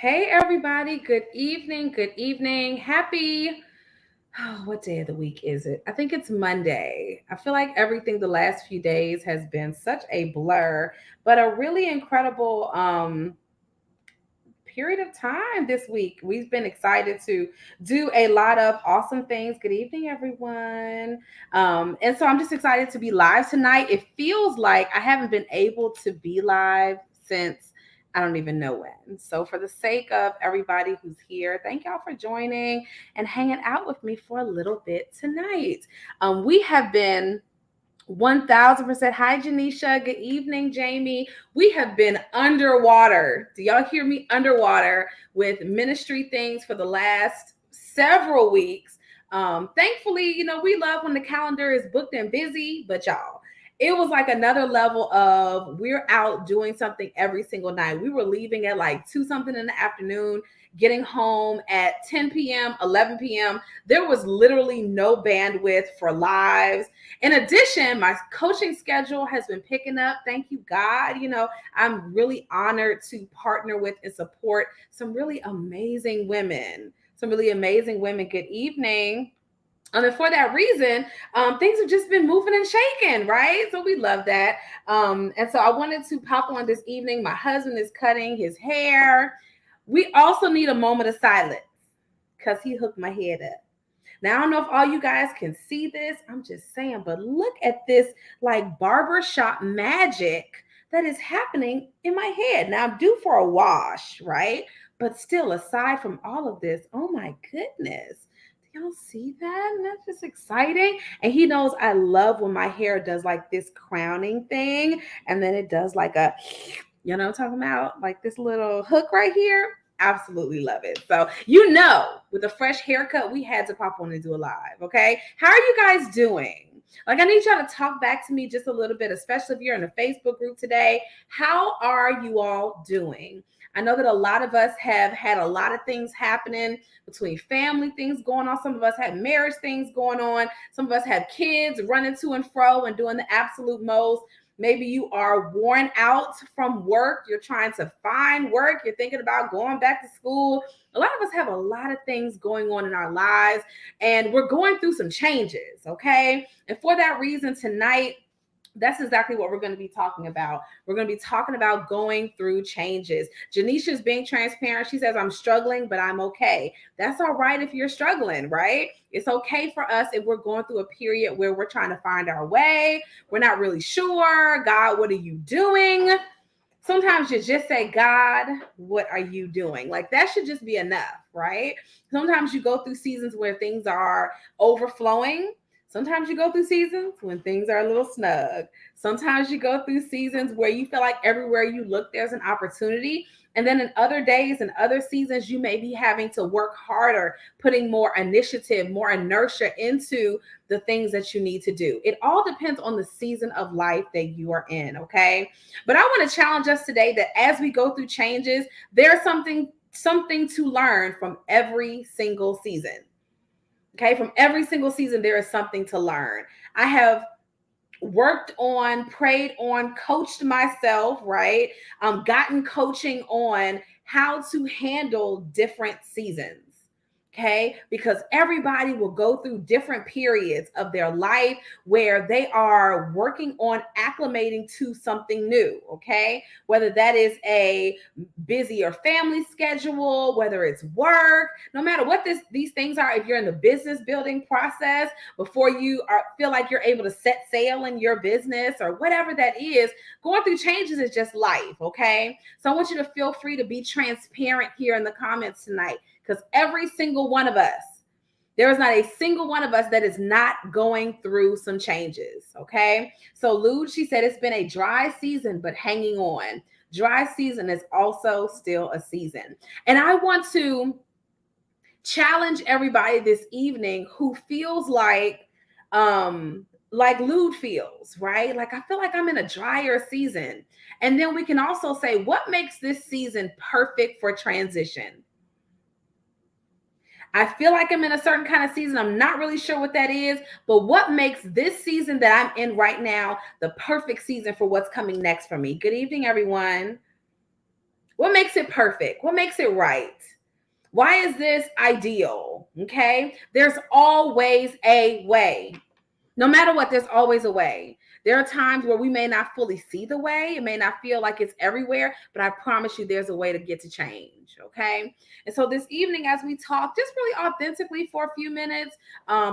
Hey, everybody. Good evening. Good evening. What day of the week is it? I think it's Monday. I feel like everything the last few days has been such a blur, but a really incredible period of time this week. We've been excited to do a lot of awesome things. Good evening, everyone. And so I'm just excited to be live tonight. It feels like I haven't been able to be live since I don't even know when. So, for the sake of everybody who's here, thank y'all for joining and hanging out with me for a little bit tonight. We have been 1000%. Hi, Janisha. Good evening, Jamie. We have been underwater. Do y'all hear me? Underwater with ministry things for the last several weeks. Thankfully, we love when the calendar is booked and busy, but y'all, it was like another level of we're out doing something every single night. We were leaving at like 2 something in the afternoon, getting home at 10 p.m., 11 p.m. There was literally no bandwidth for lives. In addition, my coaching schedule has been picking up. Thank you, God. I'm really honored to partner with and support some really amazing women. Some really amazing women. Good evening. And for that reason, things have just been moving and shaking, right? So we love that. And so I wanted to pop on this evening. My husband is cutting his hair. We also need a moment of silence because he hooked my head up. Now, I don't know if all you guys can see this. I'm just saying, but look at this like barbershop magic that is happening in my head. Now, I'm due for a wash, right? But still, aside from all of this, oh my goodness. Do y'all see that? And that's just exciting. And he knows I love when my hair does like this crowning thing. And then it does like what I'm talking about? Like this little hook right here. Absolutely love it. So, with a fresh haircut, we had to pop on and do a live. Okay. How are you guys doing? Like, I need y'all to talk back to me just a little bit, especially if you're in a Facebook group today. How are you all doing? I know that a lot of us have had a lot of things happening between family things going on. Some of us have marriage things going on. Some of us have kids running to and fro and doing the absolute most. Maybe you are worn out from work. You're trying to find work. You're thinking about going back to school. A lot of us have a lot of things going on in our lives, and we're going through some changes, okay? And for that reason, tonight, that's exactly what we're going to be talking about. We're going to be talking about going through changes. Janisha's being transparent. She says, I'm struggling, but I'm okay. That's all right if you're struggling, right? It's okay for us if we're going through a period where we're trying to find our way. We're not really sure. God, what are you doing? Sometimes you just say, God, what are you doing? Like that should just be enough, right? Sometimes you go through seasons where things are overflowing. Sometimes you go through seasons when things are a little snug. Sometimes you go through seasons where you feel like everywhere you look, there's an opportunity. And then in other days and other seasons, you may be having to work harder, putting more initiative, more inertia into the things that you need to do. It all depends on the season of life that you are in, okay? But I want to challenge us today that as we go through changes, there's something to learn from every single season. Okay, from every single season, there is something to learn. I have worked on, prayed on, coached myself, right? Gotten coaching on how to handle different seasons. Okay, because everybody will go through different periods of their life where they are working on acclimating to something new. Okay, whether that is a busier family schedule, whether it's work, no matter what these things are, if you're in the business building process, before you feel like you're able to set sail in your business or whatever that is, going through changes is just life, okay? So I want you to feel free to be transparent here in the comments tonight because every single one of us, there is not a single one of us that is not going through some changes, okay? So Lude, she said it's been a dry season, but hanging on. Dry season is also still a season. And I want to challenge everybody this evening who feels like Lude feels, right? Like I feel like I'm in a drier season. And then we can also say, what makes this season perfect for transition? I feel like I'm in a certain kind of season. I'm not really sure what that is, but what makes this season that I'm in right now the perfect season for what's coming next for me? Good evening, everyone. What makes it perfect? What makes it right? Why is this ideal? Okay. There's always a way. No matter what, there's always a way. There are times where we may not fully see the way. It may not feel like it's everywhere, but I promise you there's a way to get to change. Okay. And so this evening, as we talk, just really authentically for a few minutes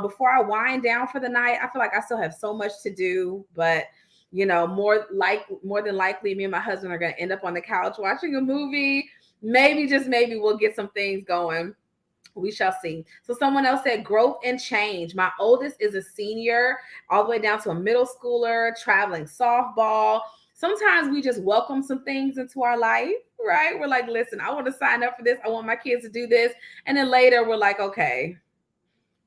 before I wind down for the night, I feel like I still have so much to do, but more than likely, me and my husband are going to end up on the couch watching a movie. Maybe, just maybe, we'll get some things going. We shall see. So someone else said growth and change. My oldest is a senior, all the way down to a middle schooler, traveling softball. Sometimes we just welcome some things into our life, right? We're like, listen, I want to sign up for this. I want my kids to do this. And then later we're like, okay,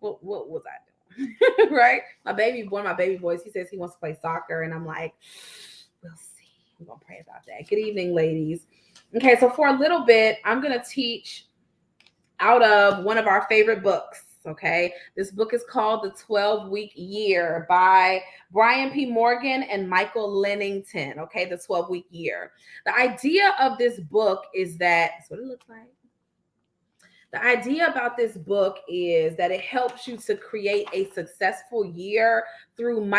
what was I doing? Right? One of my baby boys, he says he wants to play soccer. And I'm like, we'll see. We're going to pray about that. Good evening, ladies. Okay, so for a little bit, I'm going to teach out of one of our favorite books. Okay. This book is called The 12-Week Year by Brian P. Morgan and Michael Lennington. Okay. The 12-Week Year. The idea of this book is that's what it looks like. The idea about this book is that it helps you to create a successful year through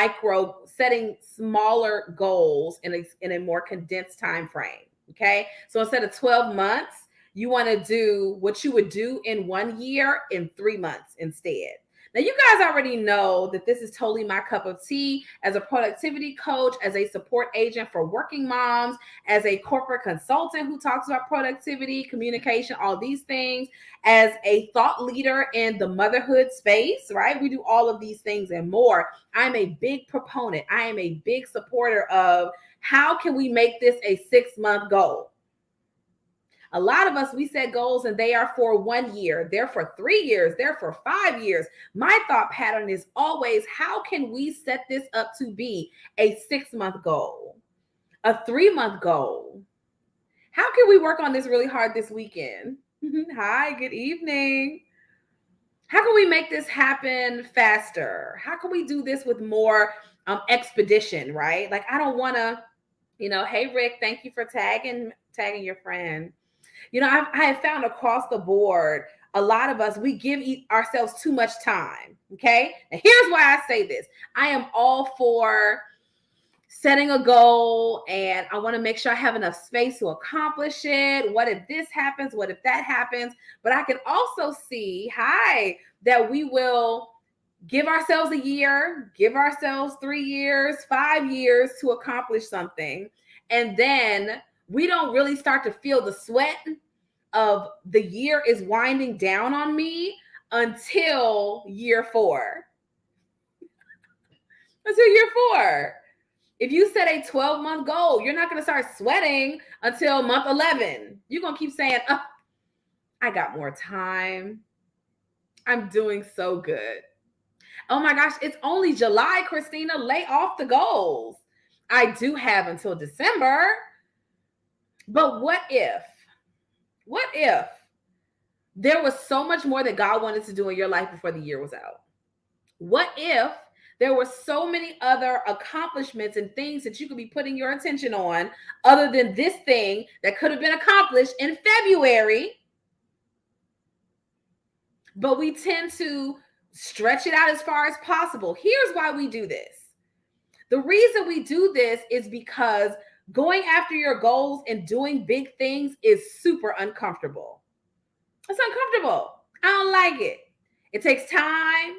setting smaller goals in a more condensed time frame. Okay. So instead of 12 months, you want to do what you would do in 1 year in 3 months instead. Now, you guys already know that this is totally my cup of tea as a productivity coach, as a support agent for working moms, as a corporate consultant who talks about productivity, communication, all these things, as a thought leader in the motherhood space, right? We do all of these things and more. I'm a big proponent. I am a big supporter of how can we make this a 6-month goal? A lot of us, we set goals and they are for 1 year, they're for 3 years, they're for 5 years. My thought pattern is always, how can we set this up to be a 6-month goal, a 3-month goal? How can we work on this really hard this weekend? Hi, good evening. How can we make this happen faster? How can we do this with more expedition, right? Like, I don't want to, hey, Rick, thank you for tagging your friend. I have found across the board, a lot of us, we give ourselves too much time. Okay. And here's why I say this. I am all for setting a goal and I want to make sure I have enough space to accomplish it. What if this happens? What if that happens? But I can also see, that we will give ourselves a year, give ourselves 3 years, 5 years to accomplish something. And then we don't really start to feel the sweat of the year is winding down on me until year 4. Until year 4. If you set a 12-month goal, you're not going to start sweating until month 11. You're going to keep saying, oh, I got more time. I'm doing so good. Oh my gosh, it's only July, Christina. Lay off the goals. I do have until December. But what if there was so much more that God wanted to do in your life before the year was out? What if there were so many other accomplishments and things that you could be putting your attention on other than this thing that could have been accomplished in February? But we tend to stretch it out as far as possible. Here's why we do this. The reason we do this is because going after your goals and doing big things is super uncomfortable. It's uncomfortable. I don't like it. It takes time.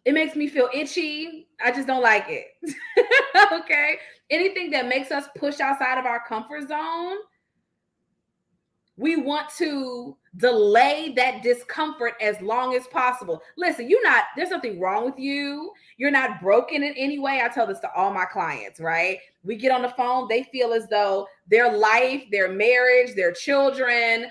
It makes me feel itchy. I just don't like it. Okay. Anything that makes us push outside of our comfort zone, we want to delay that discomfort as long as possible. Listen, there's nothing wrong with you. You're not broken in any way. I tell this to all my clients, right? We get on the phone, they feel as though their life, their marriage, their children,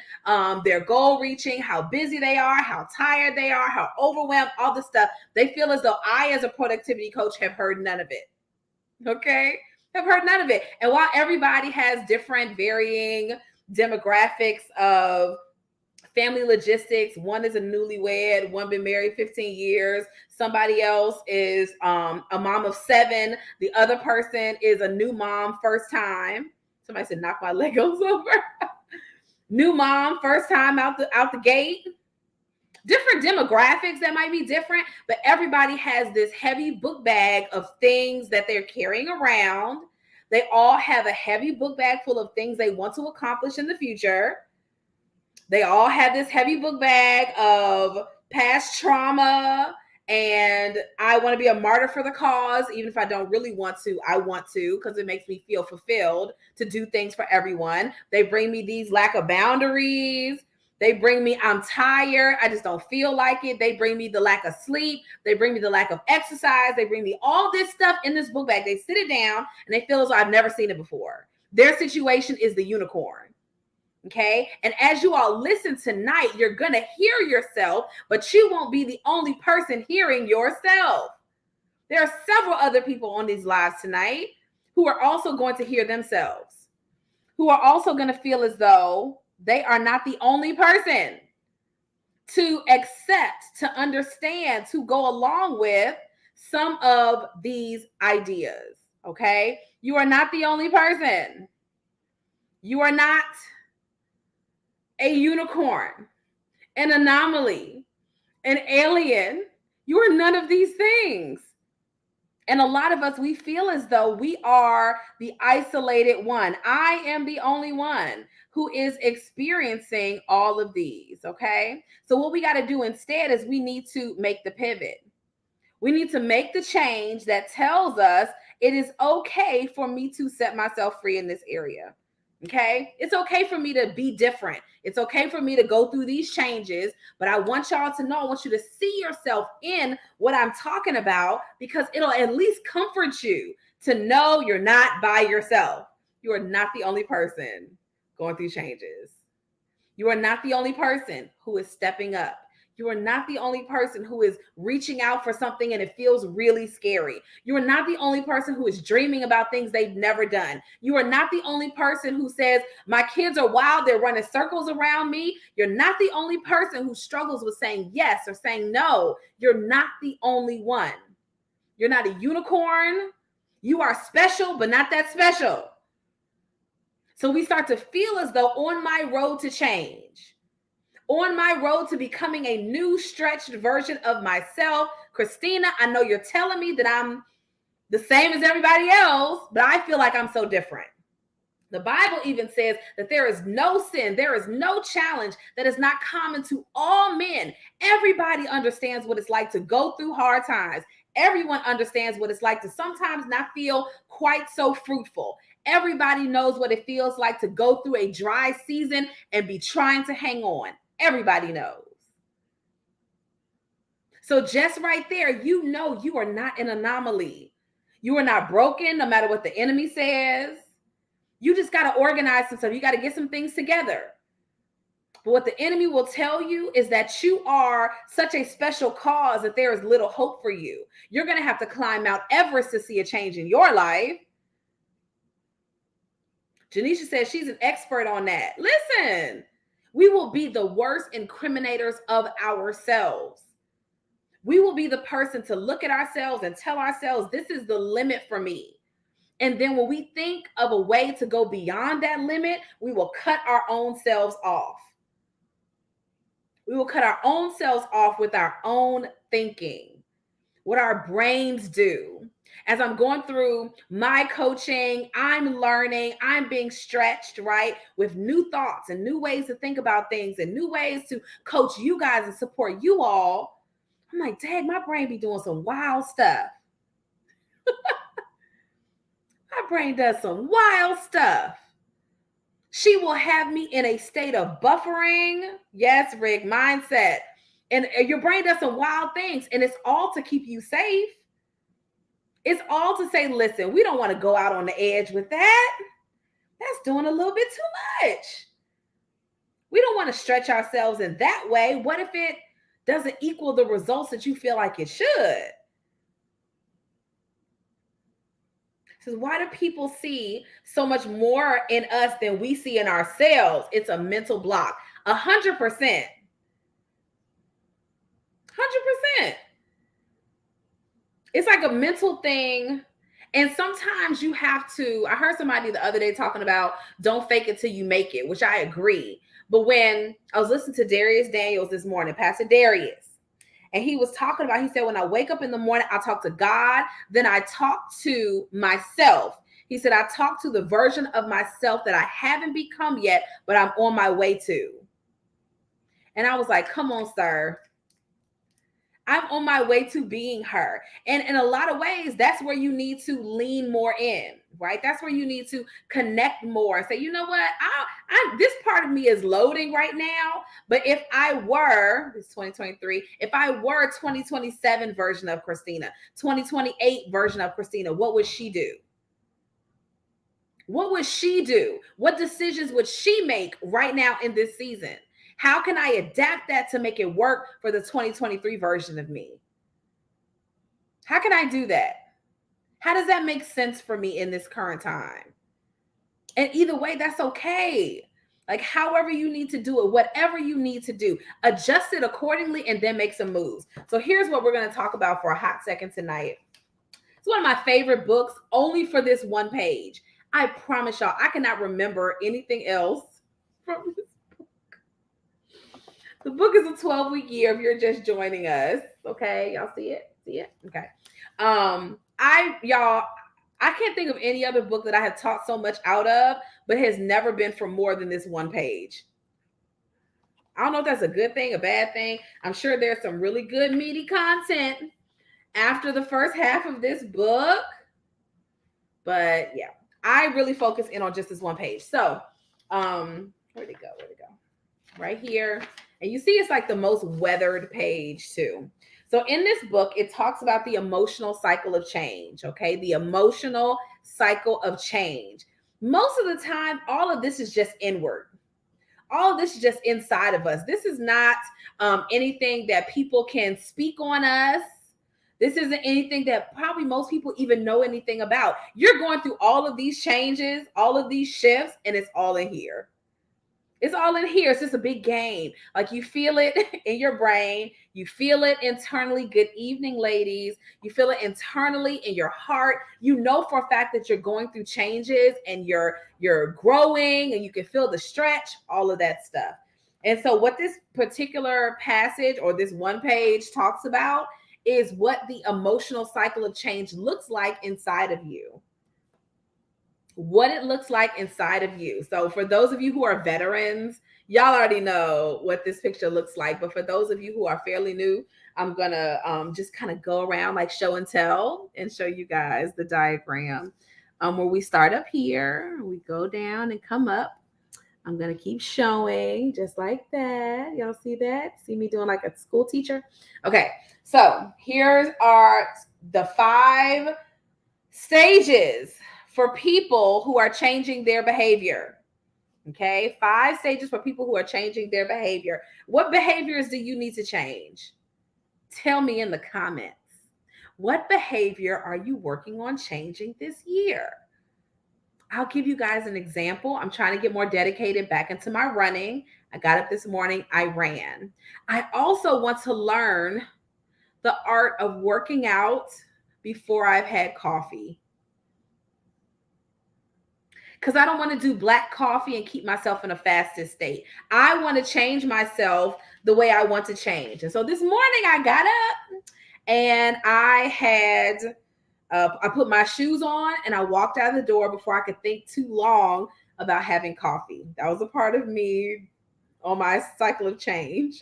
their goal reaching, how busy they are, how tired they are, how overwhelmed, all this stuff. They feel as though I, as a productivity coach, have heard none of it. Okay? Have heard none of it. And while everybody has different varying demographics of family logistics, one is a newlywed, one been married 15 years, somebody else is a mom of 7, the other person is a new mom, first time. Somebody said, knock my Legos over. New mom, first time out the gate. Different demographics that might be different, but everybody has this heavy book bag of things that they're carrying around. They all have a heavy book bag full of things they want to accomplish in the future. They all have this heavy book bag of past trauma, and I want to be a martyr for the cause. Even if I don't really want to, I want to, because it makes me feel fulfilled to do things for everyone. They bring me these lack of boundaries. They bring me, I'm tired, I just don't feel like it. They bring me the lack of sleep. They bring me the lack of exercise. They bring me all this stuff in this book bag. They sit it down and they feel as though I've never seen it before. Their situation is the unicorn. Okay. And as you all listen tonight, you're going to hear yourself, but you won't be the only person hearing yourself. There are several other people on these lives tonight who are also going to hear themselves, who are also going to feel as though they are not the only person to accept, to understand, to go along with some of these ideas. Okay. You are not the only person. You are not a unicorn, an anomaly, an alien. You are none of these things. And a lot of us, we feel as though we are the isolated one. I am the only one who is experiencing all of these, okay? So what we got to do instead is we need to make the pivot. We need to make the change that tells us it is okay for me to set myself free in this area. Okay. It's okay for me to be different. It's okay for me to go through these changes, but I want y'all to know, I want you to see yourself in what I'm talking about, because it'll at least comfort you to know you're not by yourself. You are not the only person going through changes. You are not the only person who is stepping up. You are not the only person who is reaching out for something and it feels really scary. You are not the only person who is dreaming about things they've never done. You are not the only person who says, my kids are wild, they're running circles around me. You're not the only person who struggles with saying yes or saying no. You're not the only one. You're not a unicorn. You are special, but not that special. So we start to feel as though on my road to change, on my road to becoming a new stretched version of myself, Christina, I know you're telling me that I'm the same as everybody else, but I feel like I'm so different. The Bible even says that there is no sin, there is no challenge that is not common to all men. Everybody understands what it's like to go through hard times. Everyone understands what it's like to sometimes not feel quite so fruitful. Everybody knows what it feels like to go through a dry season and be trying to hang on. Everybody knows. So just right there, you know you are not an anomaly. You are not broken, no matter what the enemy says. You just got to organize some stuff. You got to get some things together. But what the enemy will tell you is that you are such a special cause that there is little hope for you. You're going to have to climb Mount Everest to see a change in your life. Janisha says she's an expert on that. Listen, we will be the worst incriminators of ourselves. We will be the person to look at ourselves and tell ourselves, this is the limit for me. And then when we think of a way to go beyond that limit, we will cut our own selves off. We will cut our own selves off with our own thinking, what our brains do. As I'm going through my coaching, I'm learning, I'm being stretched, right, with new thoughts and new ways to think about things and new ways to coach you guys and support you all. I'm like, dang, my brain be doing some wild stuff. My brain does some wild stuff. She will have me in a state of buffering. Yes, Rick, mindset. And your brain does some wild things, and it's all to keep you safe. It's all to say, listen, we don't want to go out on the edge with that. That's doing a little bit too much. We don't want to stretch ourselves in that way. What if it doesn't equal the results that you feel like it should? So why do people see so much more in us than we see in ourselves? It's a mental block. 100%. 100%. It's like a mental thing. And sometimes you have to, I heard somebody the other day talking about don't fake it till you make it, which I agree. But when I was listening to Darius Daniels this morning, Pastor Darius, and he was talking about, he said, when I wake up in the morning, I talk to God, then I talk to myself. He said, I talk to the version of myself that I haven't become yet, but I'm on my way to. And I was like, come on, sir. I'm on my way to being her. And in a lot of ways, that's where you need to lean more in, right? That's where you need to connect more and say, you know what? This part of me is loading right now. But if I were, this 2023, if I were 2027 version of Christina, 2028 version of Christina, what would she do? What would she do? What decisions would she make right now in this season? How can I adapt that to make it work for the 2023 version of me? How can I do that? How does that make sense for me in this current time? And either way, that's okay. Like, however you need to do it, whatever you need to do, adjust it accordingly and then make some moves. So here's what we're going to talk about for a hot second tonight. It's one of my favorite books, only for this one page. I promise y'all, I cannot remember anything else from this. The book is a 12-week year if you're just joining us. Okay, y'all see it? See it? Okay. I can't think of any other book that I have taught so much out of, but has never been for more than this one page. I don't know if that's a good thing, a bad thing. I'm sure there's some really good meaty content after the first half of this book. But yeah, I really focus in on just this one page. So, where'd it go? Right here. And you see it's like the most weathered page too. So in this book, it talks about the emotional cycle of change, okay? The emotional cycle of change. Most of the time, all of this is just inward. All of this is just inside of us. This is not anything that people can speak on us. This isn't anything that probably most people even know anything about. You're going through all of these changes, all of these shifts, and it's all in here. It's all in here. It's just a big game. Like you feel it in your brain. You feel it internally. Good evening, ladies. You feel it internally in your heart. You know for a fact that you're going through changes and you're growing and you can feel the stretch, all of that stuff. And so what this particular passage or this one page talks about is what the emotional cycle of change looks like inside of you. What it looks like inside of you. So for those of you who are veterans, y'all already know what this picture looks like. But for those of you who are fairly new, I'm gonna just kind of go around like show and tell and show you guys the diagram where we start up here, we go down and come up. I'm gonna keep showing just like that. Y'all see that? See me doing like a school teacher? Okay, so here are the 5 stages for people who are changing their behavior. Okay, 5 stages for people who are changing their behavior. What behaviors do you need to change? Tell me in the comments. What behavior are you working on changing this year? I'll give you guys an example. I'm trying to get more dedicated back into my running. I got up this morning, I ran. I also want to learn the art of working out before I've had coffee. Because I don't want to do black coffee and keep myself in a fasted state. I want to change myself the way I want to change. And so this morning I got up and I put my shoes on and I walked out of the door before I could think too long about having coffee. That was a part of me on my cycle of change.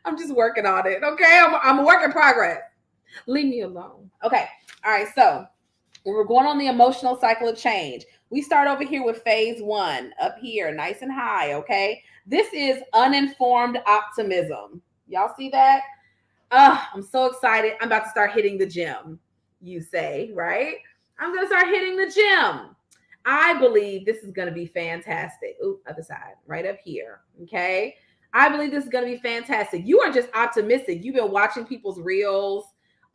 I'm just working on it. Okay. I'm a work in progress. Leave me alone. Okay. All right. So we're going on the emotional cycle of change. We start over here with phase 1, up here, nice and high, okay? This is uninformed optimism. Y'all see that? I'm so excited. I'm about to start hitting the gym, you say, right? I'm going to start hitting the gym. I believe this is going to be fantastic. Ooh, other side, right up here, okay? I believe this is going to be fantastic. You are just optimistic. You've been watching people's reels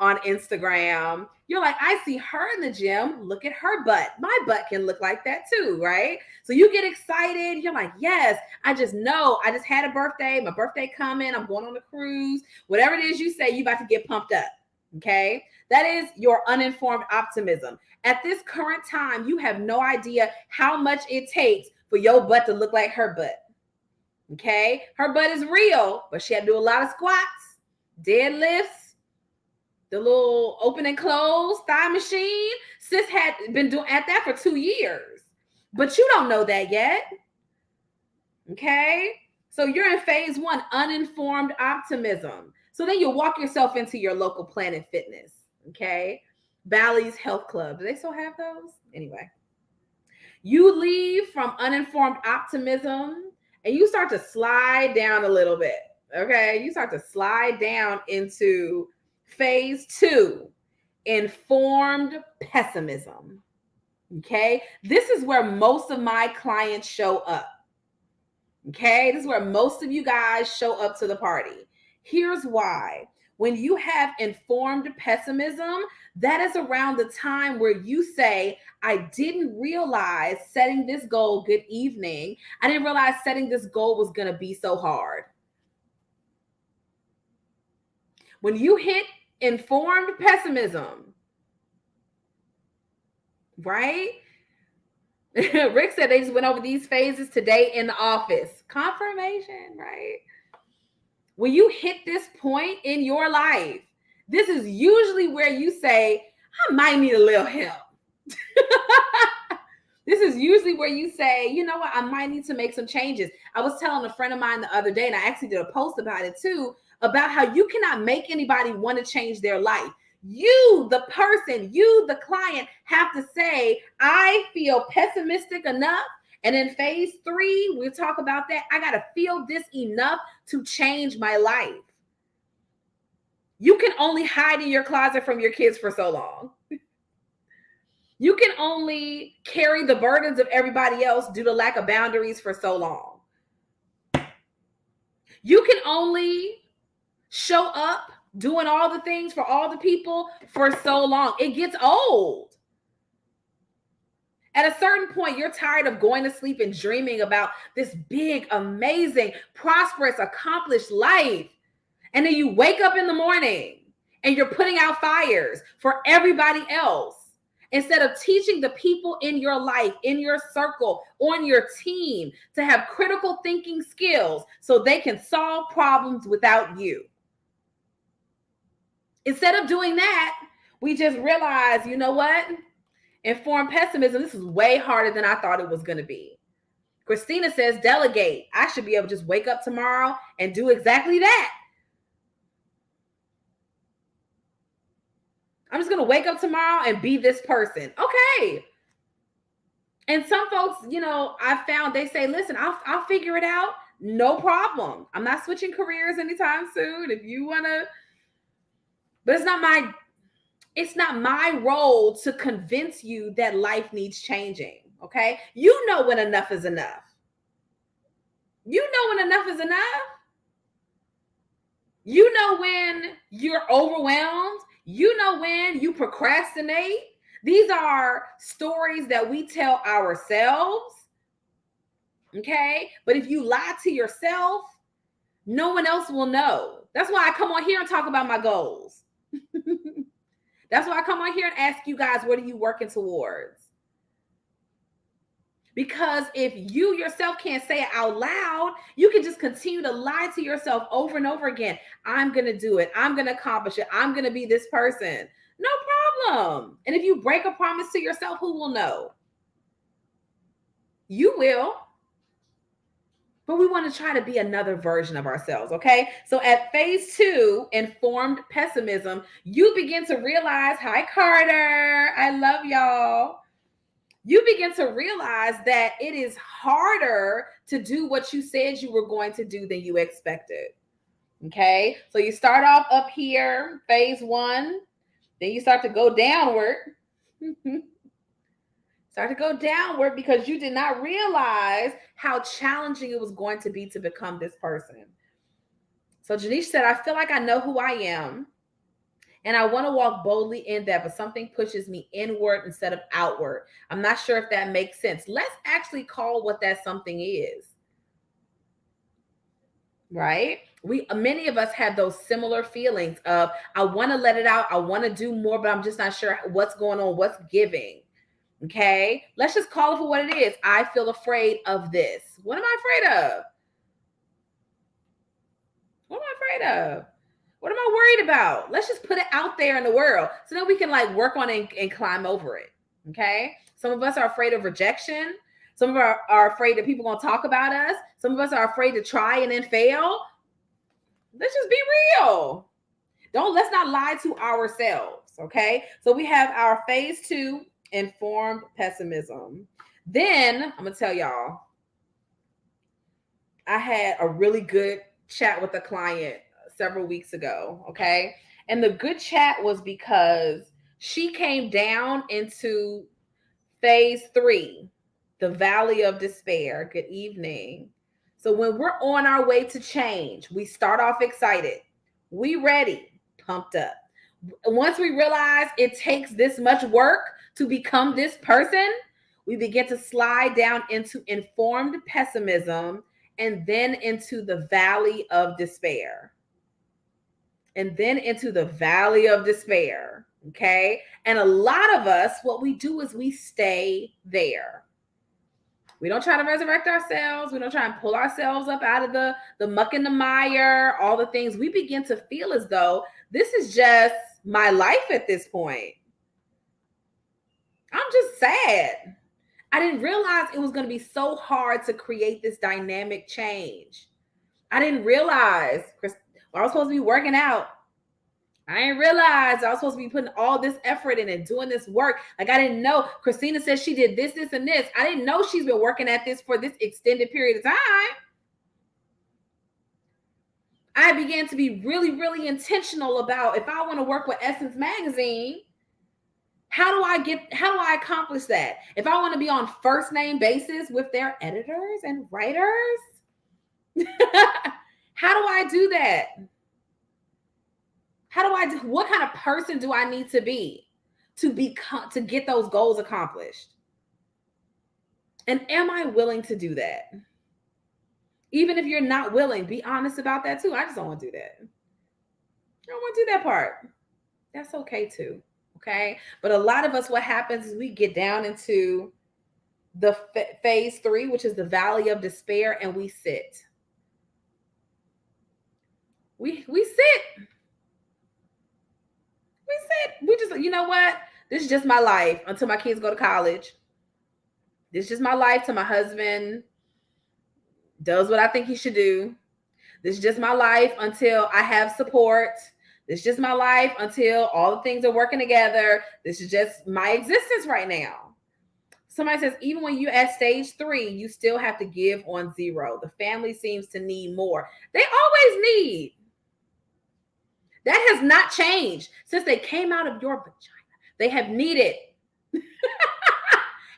on Instagram. You're like, I see her in the gym. Look at her butt. My butt can look like that too, right? So you get excited. You're like, yes, I just know. I just had a birthday. My birthday coming. I'm going on a cruise. Whatever it is you say, you about to get pumped up. Okay. That is your uninformed optimism. At this current time, you have no idea how much it takes for your butt to look like her butt. Okay. Her butt is real, but she had to do a lot of squats, deadlifts, the little open and close thigh machine. Sis had been doing at that for 2 years, but you don't know that yet. Okay. So you're in phase one, uninformed optimism. So then you walk yourself into your local Planet Fitness. Okay. Bally's Health Club. Do they still have those? Anyway, you leave from uninformed optimism and you start to slide down a little bit. Okay. You start to slide down into phase two, informed pessimism. Okay. This is where most of my clients show up. Okay, this is where most of you guys show up to the party. Here's why. When you have informed pessimism, that is around the time where you say, I didn't realize setting this goal, good evening. I didn't realize setting this goal was going to be so hard. When you hit informed pessimism, right? Rick said they just went over these phases today in the office. Confirmation, right? When you hit this point in your life, this is usually where you say, I might need a little help. This is usually where you say, you know what, I might need to make some changes. I was telling a friend of mine the other day, and I actually did a post about it too, about how you cannot make anybody want to change their life. You, the person, you, the client, have to say, I feel pessimistic enough. And in phase three, we'll talk about that. I got to feel this enough to change my life. You can only hide in your closet from your kids for so long. You can only carry the burdens of everybody else due to lack of boundaries for so long. You can only show up doing all the things for all the people for so long. It gets old. At a certain point, you're tired of going to sleep and dreaming about this big, amazing, prosperous, accomplished life. And then you wake up in the morning and you're putting out fires for everybody else instead of teaching the people in your life, in your circle, on your team to have critical thinking skills so they can solve problems without you. Instead of doing that, we just realize, you know what? Informed pessimism, this is way harder than I thought it was going to be. Christina says, delegate. I should be able to just wake up tomorrow and do exactly that. I'm just going to wake up tomorrow and be this person. Okay. And some folks, you know, I found they say, listen, I'll figure it out. No problem. I'm not switching careers anytime soon. If you want to, but it's not my role to convince you that life needs changing. Okay. You know when enough is enough. You know when enough is enough. You know when you're overwhelmed. You know when you procrastinate. These are stories that we tell ourselves. Okay. But if you lie to yourself, no one else will know. That's why I come on here and talk about my goals. That's why I come on here and ask you guys, what are you working towards? Because if you yourself can't say it out loud, you can just continue to lie to yourself over and over again. I'm going to do it. I'm going to accomplish it. I'm going to be this person. No problem. And if you break a promise to yourself, who will know? You will. But we want to try to be another version of ourselves, okay? So at phase two, informed pessimism, you begin to realize, hi, Carter, I love y'all. You begin to realize that it is harder to do what you said you were going to do than you expected, okay? So you start off up here, phase one, then you start to go downward. Start to go downward because you did not realize how challenging it was going to be to become this person. So Janice said, I feel like I know who I am and I want to walk boldly in that, but something pushes me inward instead of outward. I'm not sure if that makes sense. Let's actually call what that something is. Right? Many of us have those similar feelings of, I want to let it out, I want to do more, but I'm just not sure what's going on, what's giving. Okay, let's just call it for what it is. I feel afraid of this. What am I afraid of? What am I afraid of? What am I worried about? Let's just put it out there in the world so that we can like work on it and climb over it. Okay. Some of us are afraid of rejection. Some of us are afraid that people are going to talk about us. Some of us are afraid to try and then fail. Let's just be real. Let's not lie to ourselves. Okay. So we have our phase 2, informed pessimism. Then I'm going to tell y'all, I had a really good chat with a client several weeks ago. Okay. And the good chat was because she came down into phase 3, the valley of despair. Good evening. So when we're on our way to change, we start off excited. We ready, pumped up. Once we realize it takes this much work to become this person, we begin to slide down into informed pessimism and then into the valley of despair. And then into the valley of despair. Okay. And a lot of us, what we do is we stay there. We don't try to resurrect ourselves. We don't try and pull ourselves up out of the muck and the mire, all the things. We begin to feel as though this is just my life at this point. I'm just sad. I didn't realize it was going to be so hard to create this dynamic change. I didn't realize I was supposed to be working out. I didn't realize I was supposed to be putting all this effort in and doing this work. Like, I didn't know. Christina said she did this, this, and this. I didn't know she's been working at this for this extended period of time. I began to be really, really intentional about, if I want to work with Essence Magazine, how do I accomplish that? If I want to be on first name basis with their editors and writers, how do I do that? What kind of person do I need to be to get those goals accomplished? And am I willing to do that? Even if you're not willing, be honest about that too. I just don't want to do that. I don't want to do that part. That's okay too. Okay. But a lot of us, what happens is we get down into the phase 3, which is the valley of despair, and we sit. We sit. We just, you know what? This is just my life until my kids go to college. This is just my life till my husband does what I think he should do. This is just my life until I have support. This is just my life until all the things are working together. This is just my existence right now. Somebody says, even when you're at stage 3, you still have to give on 0. The family seems to need more. They always need. That has not changed since they came out of your vagina. They have needed.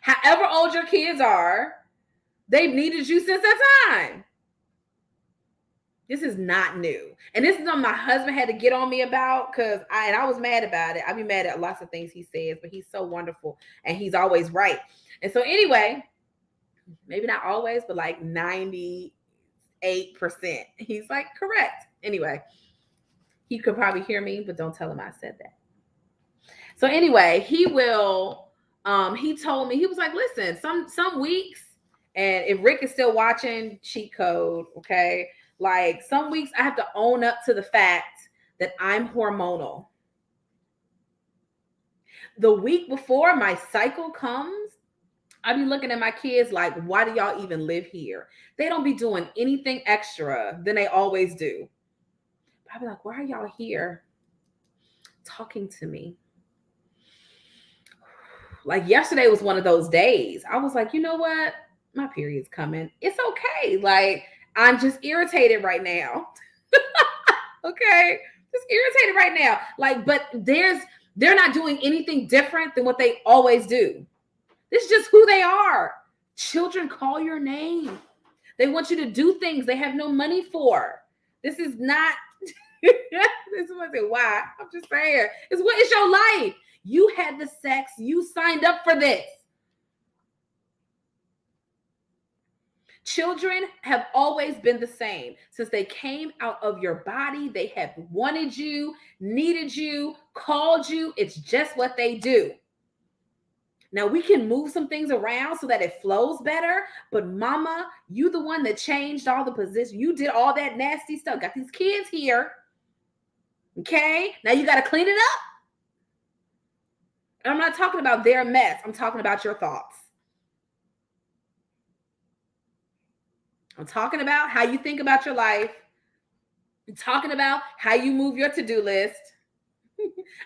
However old your kids are, they've needed you since that time. This is not new. And this is something my husband had to get on me about, because I was mad about it. I be mad at lots of things he says, but he's so wonderful and he's always right. And so anyway, maybe not always, but like 98%. He's like, correct. Anyway, he could probably hear me, but don't tell him I said that. So anyway, he told me, he was like, listen, some weeks, and if Rick is still watching, cheat code, okay? Like, some weeks I have to own up to the fact that I'm hormonal. The week before my cycle comes, I be looking at my kids like, why do y'all even live here? They don't be doing anything extra than they always do. I'd be like, why are y'all here talking to me? Like, yesterday was one of those days. I was like, you know what? My period's coming. It's okay. Like, I'm just irritated right now. Okay. Just irritated right now. Like, but they're not doing anything different than what they always do. This is just who they are. Children call your name. They want you to do things they have no money for. This is not, this is what I say, why? I'm just saying, it's your life. You had the sex. You signed up for this. Children have always been the same. Since they came out of your body, they have wanted you, needed you, called you. It's just what they do. Now we can move some things around so that it flows better, but mama, you the one that changed all the positions. You did all that nasty stuff. Got these kids here. Okay? Now you got to clean it up. And I'm not talking about their mess. I'm talking about your thoughts. I'm talking about how you think about your life. I'm talking about how you move your to-do list.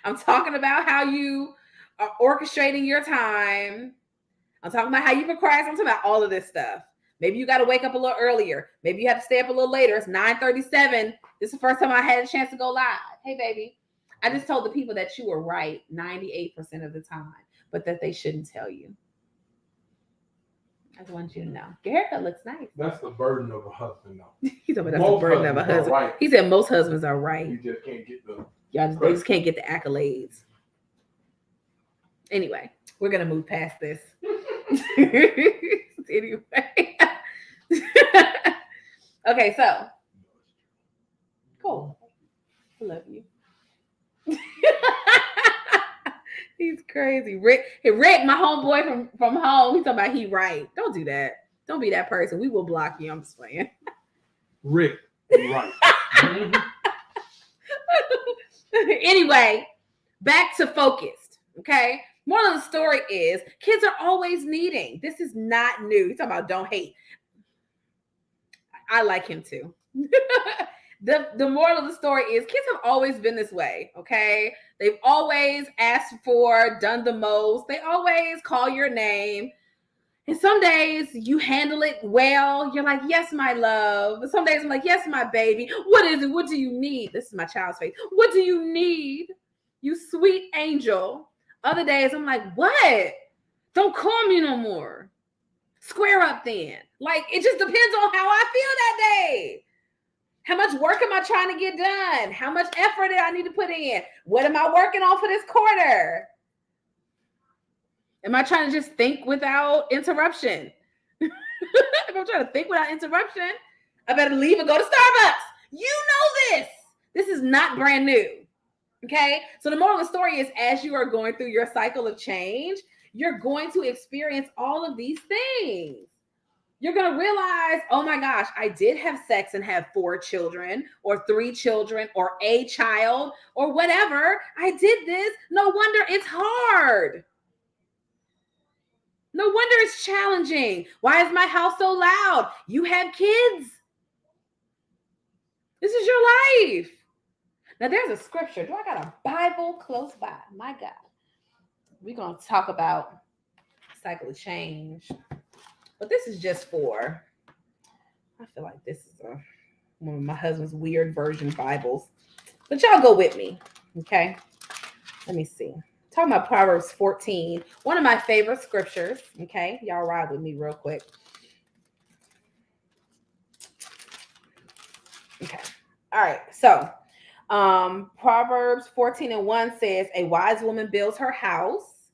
I'm talking about how you are orchestrating your time. I'm talking about how you procrastinate. I'm talking about all of this stuff. Maybe you got to wake up a little earlier. Maybe you have to stay up a little later. It's 9:37. This is the first time I had a chance to go live. Hey, baby. I just told the people that you were right 98% of the time, but that they shouldn't tell you. I just want you to know. Your haircut looks nice. That's the burden of a husband, though. He's talking about that's the burden of a husband. Right. He said most husbands are right. You just can't get the... They just can't get the accolades. Anyway, we're going to move past this. Anyway. Okay, so. Cool. I love you. He's crazy. Rick, my homeboy from home, he's talking about he right. Don't do that. Don't be that person. We will block you. I'm just playing. Rick, right. Anyway, back to focused. Okay. Moral of the story is kids are always needing. This is not new. He's talking about don't hate. I like him too. The moral of the story is kids have always been this way. Okay. They've always asked for, done the most. They always call your name. And some days you handle it well. You're like, yes, my love. But some days I'm like, yes, my baby. What is it? What do you need? This is my child's face. What do you need? You sweet angel. Other days I'm like, what? Don't call me no more. Square up then. Like, it just depends on how I feel that day. How much work am I trying to get done? How much effort do I need to put in? What am I working on for this quarter? Am I trying to just think without interruption? If I'm trying to think without interruption, I better leave and go to Starbucks. You know this. This is not brand new. Okay? So the moral of the story is as you are going through your cycle of change, you're going to experience all of these things. You're going to realize, oh my gosh, I did have sex and have 4 children or 3 children or a child or whatever. I did this. No wonder it's hard. No wonder it's challenging. Why is my house so loud? You have kids. This is your life. Now there's a scripture. Do I got a Bible close by? My God. We're going to talk about cycle of change. But this is just for, I feel like this is one of my husband's weird version Bibles. But y'all go with me. Okay. Let me see. Talking about Proverbs 14, one of my favorite scriptures. Okay, y'all ride with me real quick. Okay, all right. So, Proverbs 14:1 says, "A wise woman builds her house,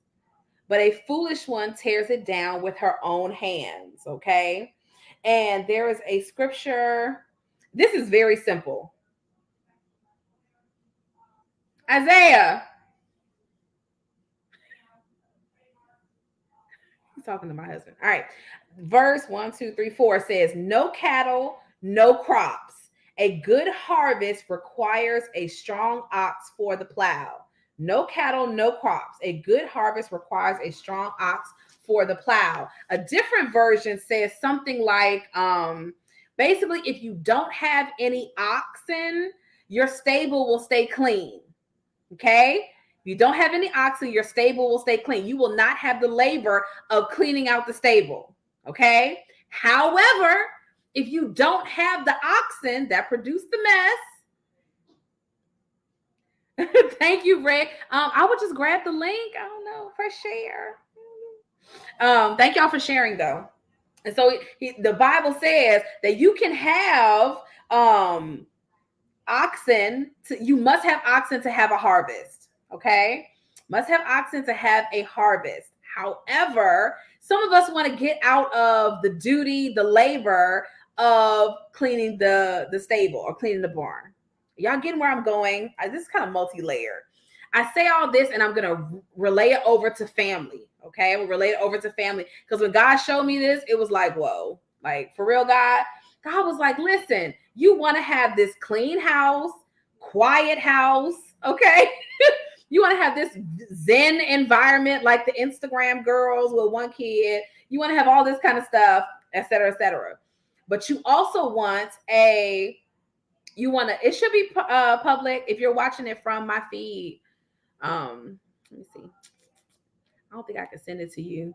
but a foolish one tears it down with her own hands." Okay, and there is a scripture. This is very simple. Isaiah. Talking to my husband. All right. Verse 1, 2, 3, 4 says, "No cattle, no crops. A good harvest requires a strong ox for the plow." No cattle, no crops. A good harvest requires a strong ox for the plow. A different version says something like, basically, if you don't have any oxen, your stable will stay clean. Okay? If you don't have any oxen, your stable will stay clean. You will not have the labor of cleaning out the stable. Okay. However, if you don't have the oxen that produce the mess, thank you, Rick. I would just grab the link. I don't know, for share. Thank y'all for sharing though. And so the Bible says that you can have oxen. You must have oxen to have a harvest. Okay, must have oxen to have a harvest. However, Some of us want to get out of the duty, the labor of cleaning the stable or cleaning the barn. Y'all getting where I'm going? This is kind of multi-layered. I say all this and I'm going to relay it over to family. Okay. We'll relate it over to family. Because when God showed me this, it was like, whoa, like for real, God was like, listen, you want to have this clean house, quiet house. Okay. You want to have this Zen environment like the Instagram girls with one kid. You want to have all this kind of stuff, et cetera, et cetera. But you also want it should be public if you're watching it from my feed. Let me see. I don't think I can send it to you.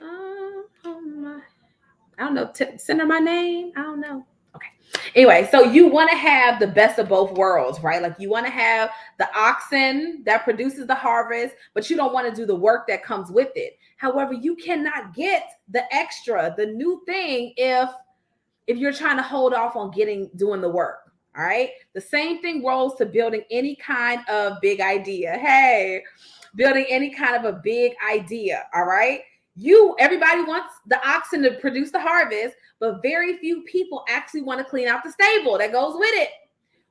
I don't know. Send her my name. I don't know. Okay. Anyway, so you want to have the best of both worlds, right? Like you want to have the oxen that produces the harvest, but you don't want to do the work that comes with it. However, you cannot get the extra, the new thing if you're trying to hold off on doing the work. All right. The same thing rolls to building any kind of big idea. Hey, building any kind of a big idea. All right. Everybody wants the oxen to produce the harvest, but very few people actually want to clean out the stable that goes with it.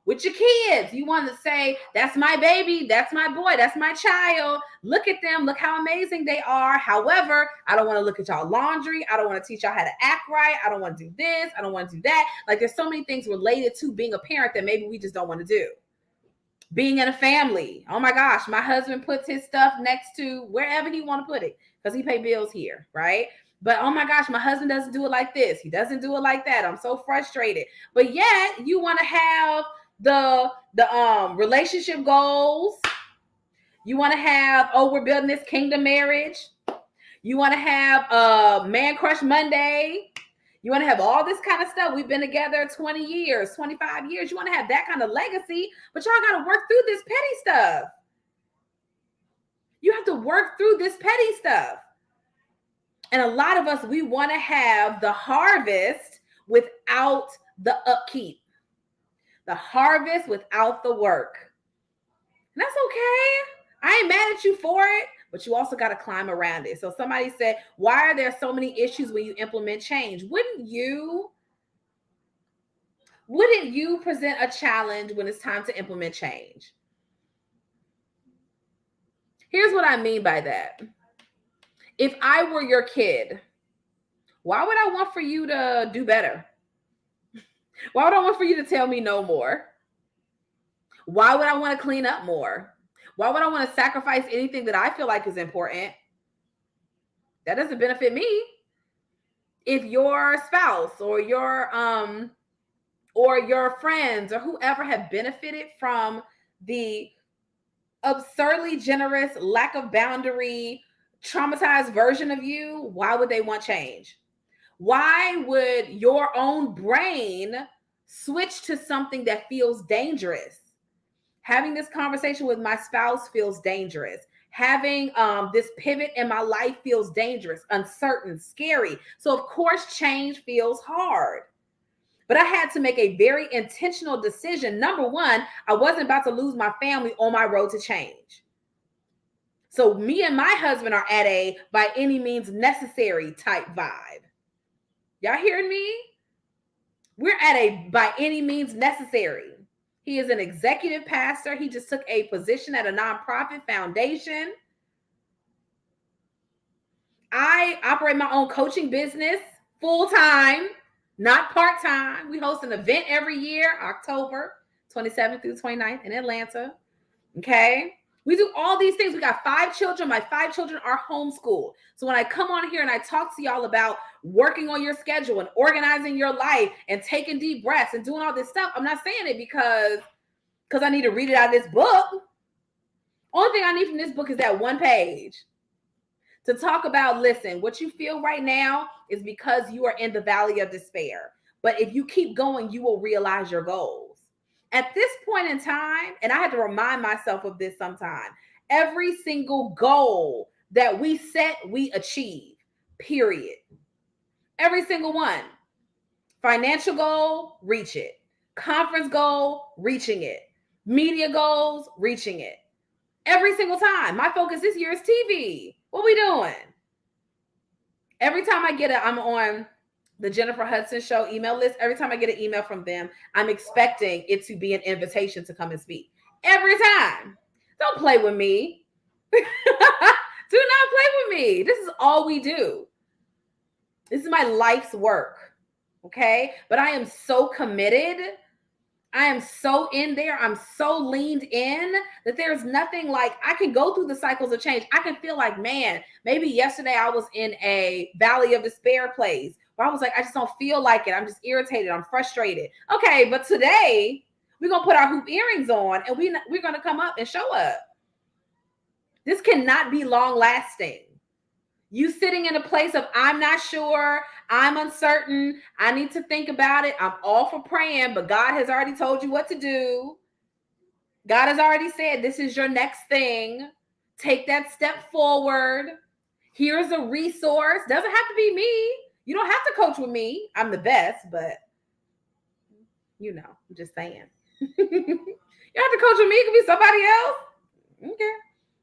With your kids, you want to say, that's my baby, that's my boy, that's my child. Look at them, look how amazing they are. However, I don't want to look at y'all laundry. I don't want to teach y'all how to act right. I don't want to do this. I don't want to do that. Like there's so many things related to being a parent that maybe we just don't want to do. Being in a family. Oh my gosh, my husband puts his stuff next to wherever he want to put it because he pay bills here, right? But oh my gosh, my husband doesn't do it like this. He doesn't do it like that. I'm so frustrated. But yet you want to have the relationship goals. You want to have, we're building this kingdom marriage. You want to have man crush Monday. You want to have all this kind of stuff. We've been together 20 years, 25 years. You want to have that kind of legacy, but y'all got to work through this petty stuff. You have to work through this petty stuff. And a lot of us, we want to have the harvest without the upkeep. The harvest without the work. And that's okay. I ain't mad at you for it, but you also got to climb around it. So somebody said, why are there so many issues when you implement change? Wouldn't you present a challenge when it's time to implement change? Here's what I mean by that. If I were your kid, why would I want for you to do better? Why would I want for you to tell me no more? Why would I want to clean up more? Why would I want to sacrifice anything that I feel like is important? That doesn't benefit me. If your spouse or your friends or whoever have benefited from the absurdly generous, lack of boundary, traumatized version of you, why would they want change? Why would your own brain switch to something that feels dangerous? Having this conversation with my spouse feels dangerous. Having this pivot in my life feels dangerous, uncertain, scary. So of course, change feels hard. But I had to make a very intentional decision. Number one, I wasn't about to lose my family on my road to change. So me and my husband are at a by any means necessary type vibe. Y'all hearing me? We're at a by any means necessary. He is an executive pastor. He just took a position at a nonprofit foundation. I operate my own coaching business full-time, not part-time. We host an event every year, October 27th through 29th in Atlanta. Okay. We do all these things. We got 5 children. My 5 children are homeschooled. So when I come on here and I talk to y'all about working on your schedule and organizing your life and taking deep breaths and doing all this stuff, I'm not saying it because I need to read it out of this book. Only thing I need from this book is that one page to talk about, listen, what you feel right now is because you are in the valley of despair. But if you keep going, you will realize your goals. At this point in time, and I had to remind myself of this sometime, every single goal that we set, we achieve, period. Every single one. Financial goal, reach it. Conference goal, reaching it. Media goals, reaching it. Every single time. My focus this year is TV. What we doing? Every time I'm on the Jennifer Hudson show email list. Every time I get an email from them, I'm expecting it to be an invitation to come and speak. Every time. Don't play with me. Do not play with me. This is all we do. This is my life's work. Okay. But I am so committed. I am so in there. I'm so leaned in that there's nothing like I can go through the cycles of change. I can feel like, man, maybe yesterday I was in a valley of despair place where I was like, I just don't feel like it. I'm just irritated. I'm frustrated. Okay. But today we're going to put our hoop earrings on and we're going to come up and show up. This cannot be long lasting. You sitting in a place of I'm not sure, I'm uncertain, I need to think about it. I'm all for praying, but God has already told you what to do. God has already said this is your next thing. Take that step forward. Here's a resource. Doesn't have to be me. You don't have to coach with me. I'm the best, but I'm just saying. You don't have to coach with me. It could be somebody else. Okay.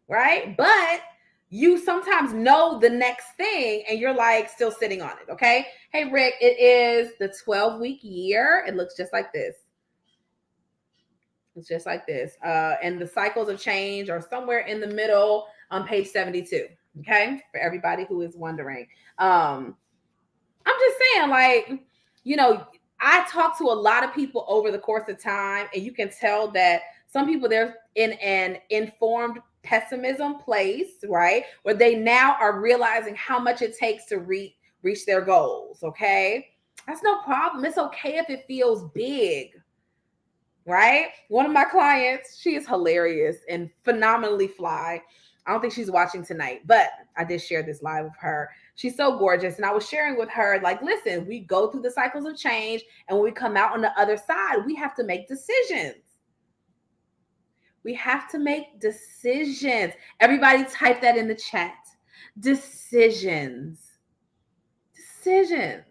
Right? But you sometimes know the next thing and you're like still sitting on it. Okay. Hey, Rick, it is the 12-week year. It looks just like this. It's just like this. And the cycles of change are somewhere in the middle on page 72. Okay. For everybody who is wondering. I'm just saying, like, I talk to a lot of people over the course of time, and you can tell that some people they're in an informed pessimism place, right? Where they now are realizing how much it takes to reach their goals. Okay. That's no problem. It's okay if it feels big. Right? One of my clients, she is hilarious and phenomenally fly. I don't think she's watching tonight, but I did share this live with her. She's so gorgeous. And I was sharing with her, like, listen, we go through the cycles of change. And when we come out on the other side, we have to make decisions. We have to make decisions. Everybody type that in the chat. Decisions. Decisions.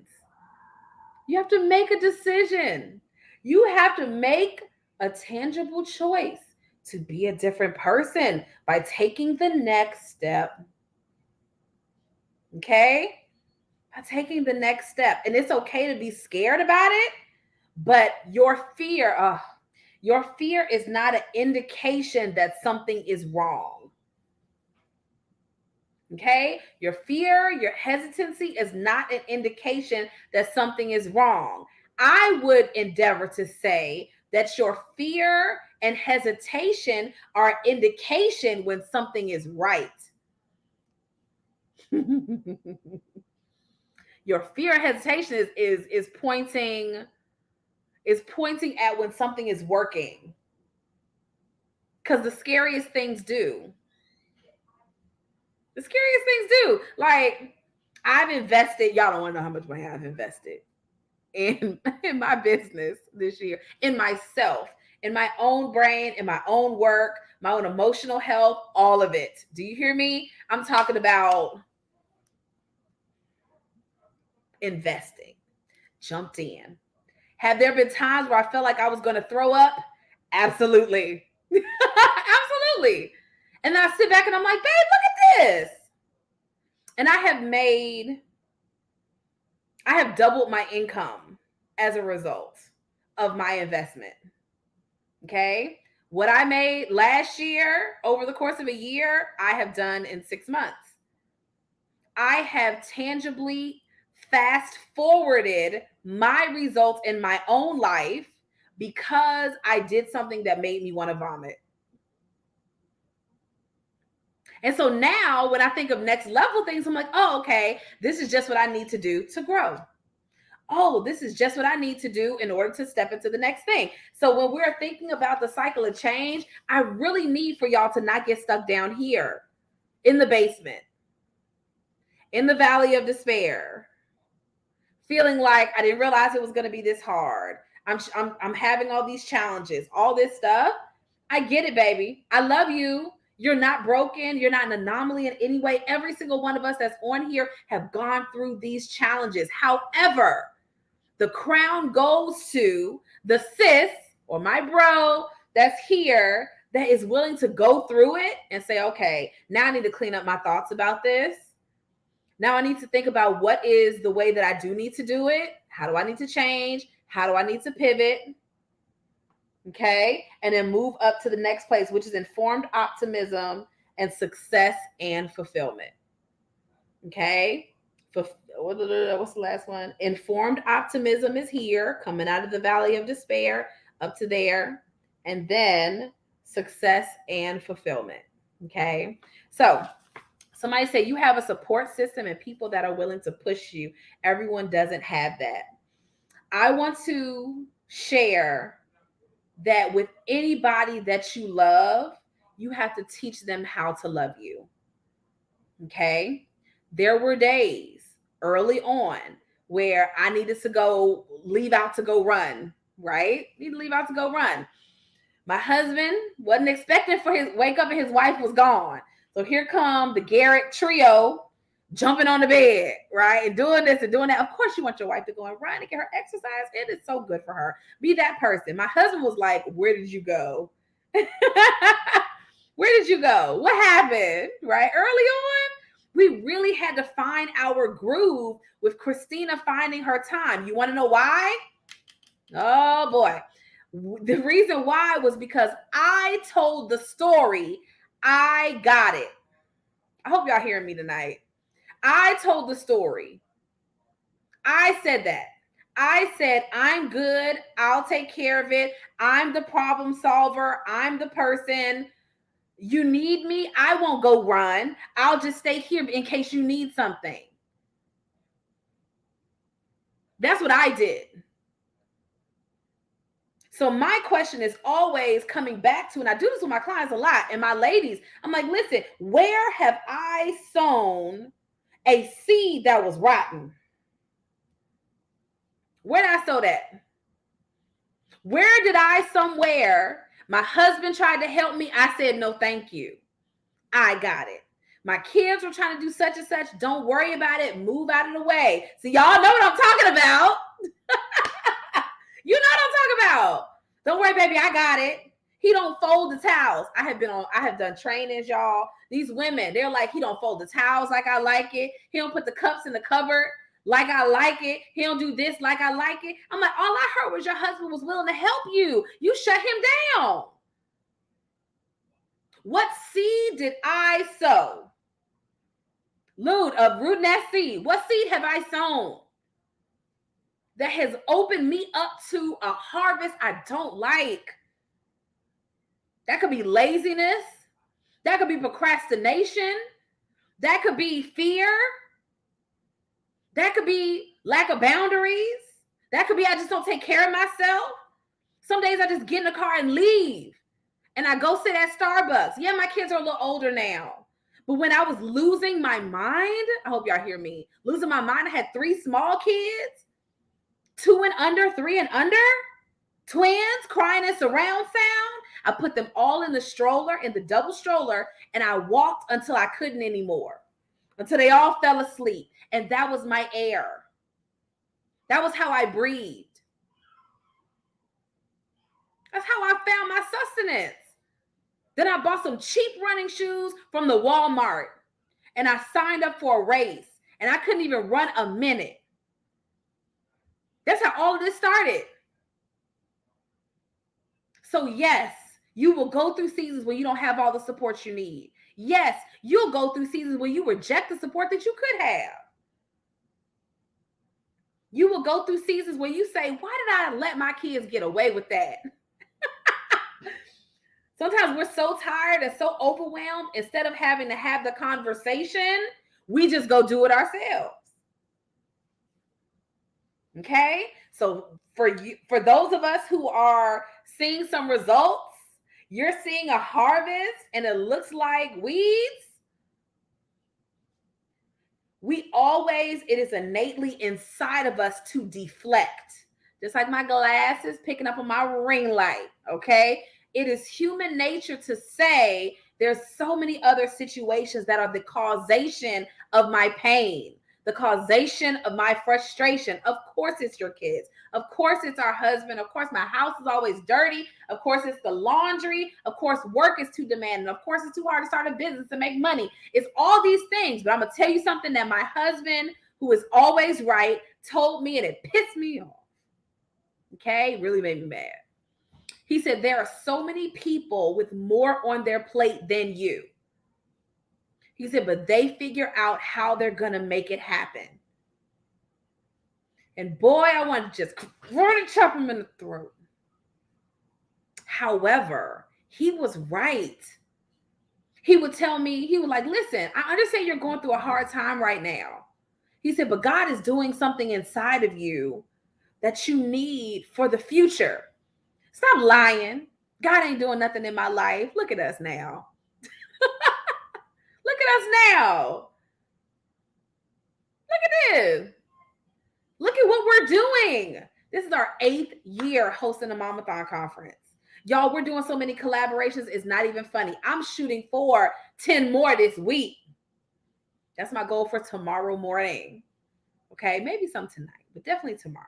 You have to make a decision. You have to make a tangible choice to be a different person by taking the next step. Okay? By taking the next step. And it's okay to be scared about it, but your fear is not an indication that something is wrong. Okay? Your fear, your hesitancy is not an indication that something is wrong. I would endeavor to say that your fear and hesitation are indication when something is right. Your fear and hesitation is pointing at when something is working. Because the scariest things do. The scariest things do. Like, I've invested, y'all don't want to know how much money I've invested in my business this year, in myself, in my own brain, in my own work, my own emotional health, all of it. Do you hear me? I'm talking about investing. Jumped in. Have there been times where I felt like I was going to throw up? Absolutely. Absolutely. And then I sit back and I'm like, babe, look at this. And I have doubled my income as a result of my investment. Okay. What I made last year over the course of a year, I have done in 6 months. I have tangibly fast forwarded my results in my own life because I did something that made me want to vomit. And so now when I think of next level things, I'm like, oh, okay, this is just what I need to do to grow. Oh, this is just what I need to do in order to step into the next thing. So when we're thinking about the cycle of change, I really need for y'all to not get stuck down here in the basement, in the valley of despair, feeling like I didn't realize it was going to be this hard. I'm having all these challenges, all this stuff. I get it, baby. I love you. You're not broken. You're not an anomaly in any way. Every single one of us that's on here have gone through these challenges. However, the crown goes to the sis or my bro that's here that is willing to go through it and say, okay, now I need to clean up my thoughts about this. Now I need to think about what is the way that I do need to do it. How do I need to change? How do I need to pivot? Okay. And then move up to the next place, which is informed optimism and success and fulfillment. Okay. What's the last one? Informed optimism is here, coming out of the valley of despair up to there. And then success and fulfillment. Okay. So somebody say you have a support system and people that are willing to push you. Everyone doesn't have that. I want to share that with anybody that you love, you have to teach them how to love you. Okay. There were days early on where I needed to leave out to go run, right? Need to leave out to go run. My husband wasn't expecting for his wake up and his wife was gone. So here come the Garrett trio jumping on the bed, right? And doing this and doing that. Of course, you want your wife to go and run and get her exercise. It is so good for her. Be that person. My husband was like, where did you go? Where did you go? What happened? Right? Early on, we really had to find our groove with Christina finding her time. You want to know why? Oh boy. The reason why was because I told the story. I got it. I hope y'all hearing me tonight. I told the story. I said that. I said, I'm good. I'll take care of it. I'm the problem solver. I'm the person. You need me. I won't go run. I'll just stay here in case you need something. That's what I did. So my question is always coming back to, and I do this with my clients a lot, and my ladies, I'm like, listen, where have I sown a seed that was rotten? Where did I sow that? Where did I somewhere, my husband tried to help me, I said, no, thank you. I got it. My kids were trying to do such and such. Don't worry about it. Move out of the way. So y'all know what I'm talking about. You know what I'm talking about. Don't worry, baby. I got it. He don't fold the towels. I have done trainings, y'all. These women, they're like, he don't fold the towels like I like it. He don't put the cups in the cupboard like I like it. He don't do this like I like it. I'm like, all I heard was your husband was willing to help you. You shut him down. What seed did I sow? Root that seed. What seed have I sown that has opened me up to a harvest I don't like? That could be laziness. That could be procrastination. That could be fear. That could be lack of boundaries. That could be I just don't take care of myself. Some days I just get in the car and leave. And I go sit at Starbucks. Yeah, my kids are a little older now. But when I was losing my mind, I hope y'all hear me, losing my mind, I had 3 small kids, 2 and under, 3 and under, twins crying in surround sound. I put them all in the stroller, in the double stroller, and I walked until I couldn't anymore, until they all fell asleep. And that was my air. That was how I breathed. That's how I found my sustenance. Then I bought some cheap running shoes from the Walmart and I signed up for a race and I couldn't even run a minute. That's how all of this started. So yes, you will go through seasons where you don't have all the support you need. Yes, you'll go through seasons where you reject the support that you could have. You will go through seasons where you say, why did I let my kids get away with that? Sometimes we're so tired and so overwhelmed, instead of having to have the conversation, we just go do it ourselves. Okay? So for those of us who are seeing some results, you're seeing a harvest and it looks like weeds. It is innately inside of us to deflect. Just like my glasses picking up on my ring light, okay? It is human nature to say there's so many other situations that are the causation of my pain. The causation of my frustration. Of course, it's your kids. Of course, it's our husband. Of course, my house is always dirty. Of course, it's the laundry. Of course, work is too demanding. Of course, it's too hard to start a business and make money. It's all these things. But I'm going to tell you something that my husband, who is always right, told me, and it pissed me off. Okay? It really made me mad. He said, there are so many people with more on their plate than you. He said, but they figure out how they're going to make it happen. And boy, I want to just run and chop him in the throat. However, he was right. He would tell me, he was like, listen, I understand you're going through a hard time right now. He said, but God is doing something inside of you that you need for the future. Stop lying. God ain't doing nothing in my life. Look at us now. Look at us now. Look at this. Look at what we're doing. This is our 8th year hosting the Mamathon conference. Y'all, we're doing so many collaborations. It's not even funny. I'm shooting for 10 more this week. That's my goal for tomorrow morning. Okay, maybe some tonight, but definitely tomorrow.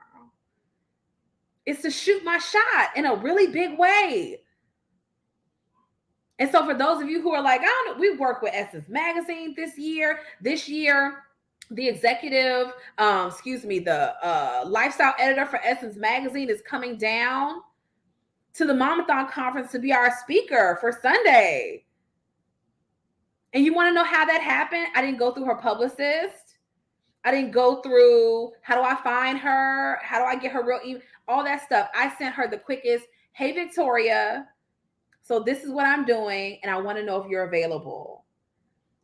It's to shoot my shot in a really big way. And so for those of you who are like, I don't know, we work with Essence Magazine this year. This year, the executive, the lifestyle editor for Essence Magazine is coming down to the Mamathon conference to be our speaker for Sunday. And you want to know how that happened? I didn't go through her publicist. I didn't go through, how do I find her? How do I get her real email? All that stuff. I sent her the quickest, hey, Victoria, so this is what I'm doing, and I want to know if you're available.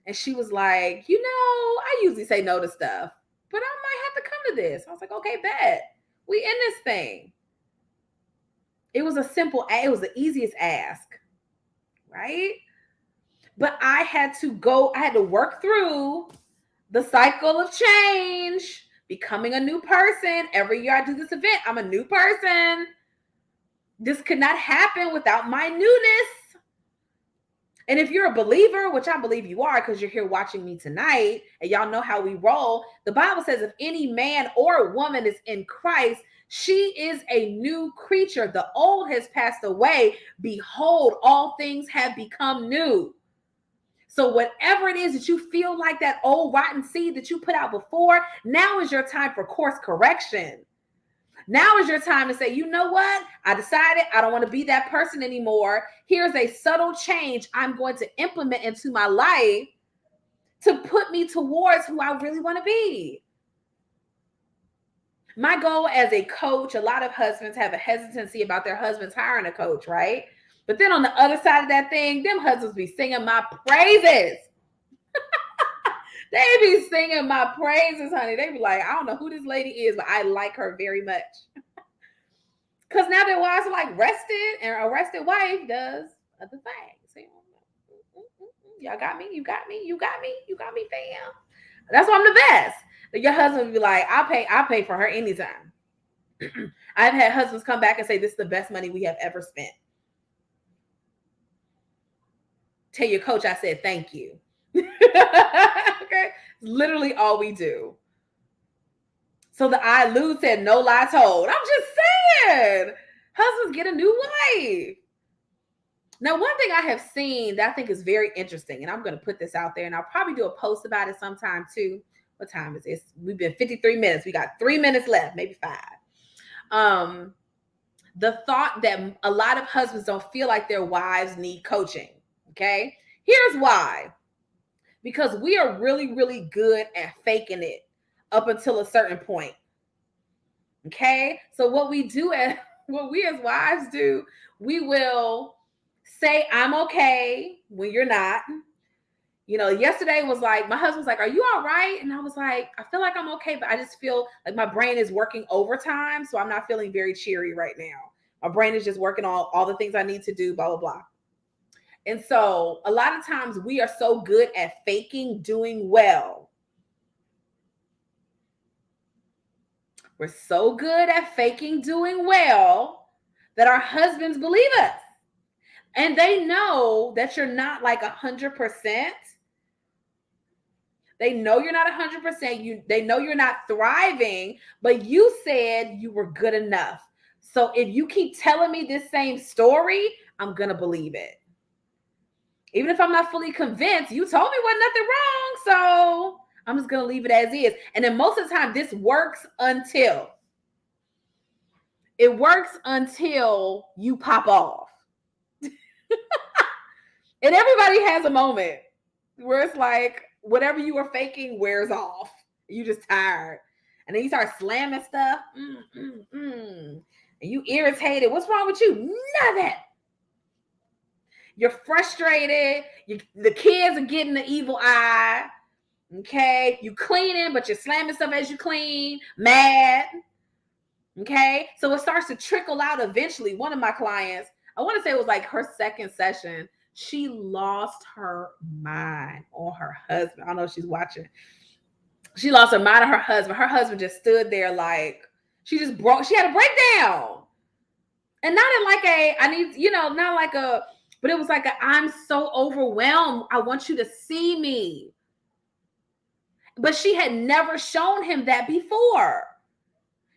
And she was like, I usually say no to stuff, but I might have to come to this. I was like, okay, bet. We in this thing. It was it was the easiest ask, right? But I had to work through the cycle of change, becoming a new person. Every year I do this event, I'm a new person. This could not happen without my newness. And if you're a believer, which I believe you are because you're here watching me tonight, and y'all know how we roll, the Bible says if any man or woman is in Christ, she is a new creature. The old has passed away. Behold, all things have become new. So whatever it is that you feel like that old rotten seed that you put out before, now is your time for course correction. Now is your time to say, you know what? I decided I don't want to be that person anymore. Here's a subtle change I'm going to implement into my life to put me towards who I really want to be. My goal as a coach, a lot of husbands have a hesitancy about their husbands hiring a coach, right? But then on the other side of that thing, them husbands be singing my praises. They be singing my praises, honey. They be like, I don't know who this lady is, but I like her very much. Because now their wives are like rested, and a rested wife does other things. Y'all got me, you got me, you got me, you got me, fam. That's why I'm the best. Your husband would be like, I pay for her anytime. I've had husbands come back and say, this is the best money we have ever spent. Tell your coach I said thank you. Okay, literally all we do. So the I lose said no lie told. I'm just saying, husbands get a new wife. Now, one thing I have seen that I think is very interesting, and I'm going to put this out there, and I'll probably do a post about it sometime too. What time is this? We've been 53 minutes. We got 3 minutes left, maybe 5. The thought that a lot of husbands don't feel like their wives need coaching. Okay, here's why. Because we are really, really good at faking it up until a certain point. Okay, so what we as wives do, we will say, I'm okay when you're not. Yesterday was like, my husband was like, are you all right? And I was like, I feel like I'm okay, but I just feel like my brain is working overtime. So I'm not feeling very cheery right now. My brain is just working on all the things I need to do, blah, blah, blah. And so a lot of times we are so good at faking doing well. We're so good at faking doing well that our husbands believe us. And they know that you're not like 100%, They know you're not 100%. They know you're not thriving, but you said you were good enough. So if you keep telling me this same story, I'm going to believe it. Even if I'm not fully convinced, you told me wasn't nothing wrong. So I'm just going to leave it as is. And then most of the time, this works until you pop off. And everybody has a moment where it's like whatever you were faking wears off. You just tired. And then you start slamming stuff. And you irritated. What's wrong with you? Nothing. You're frustrated. The kids are getting the evil eye. Okay. You cleaning, but you're slamming stuff as you clean. Mad. Okay. So it starts to trickle out eventually. One of my clients, I want to say it was like her second session, she lost her mind on her husband. I don't know if she's watching. She lost her mind on her husband. Her husband just stood there like she had a breakdown. And not in like not like but it was like I'm so overwhelmed. I want you to see me. But she had never shown him that before.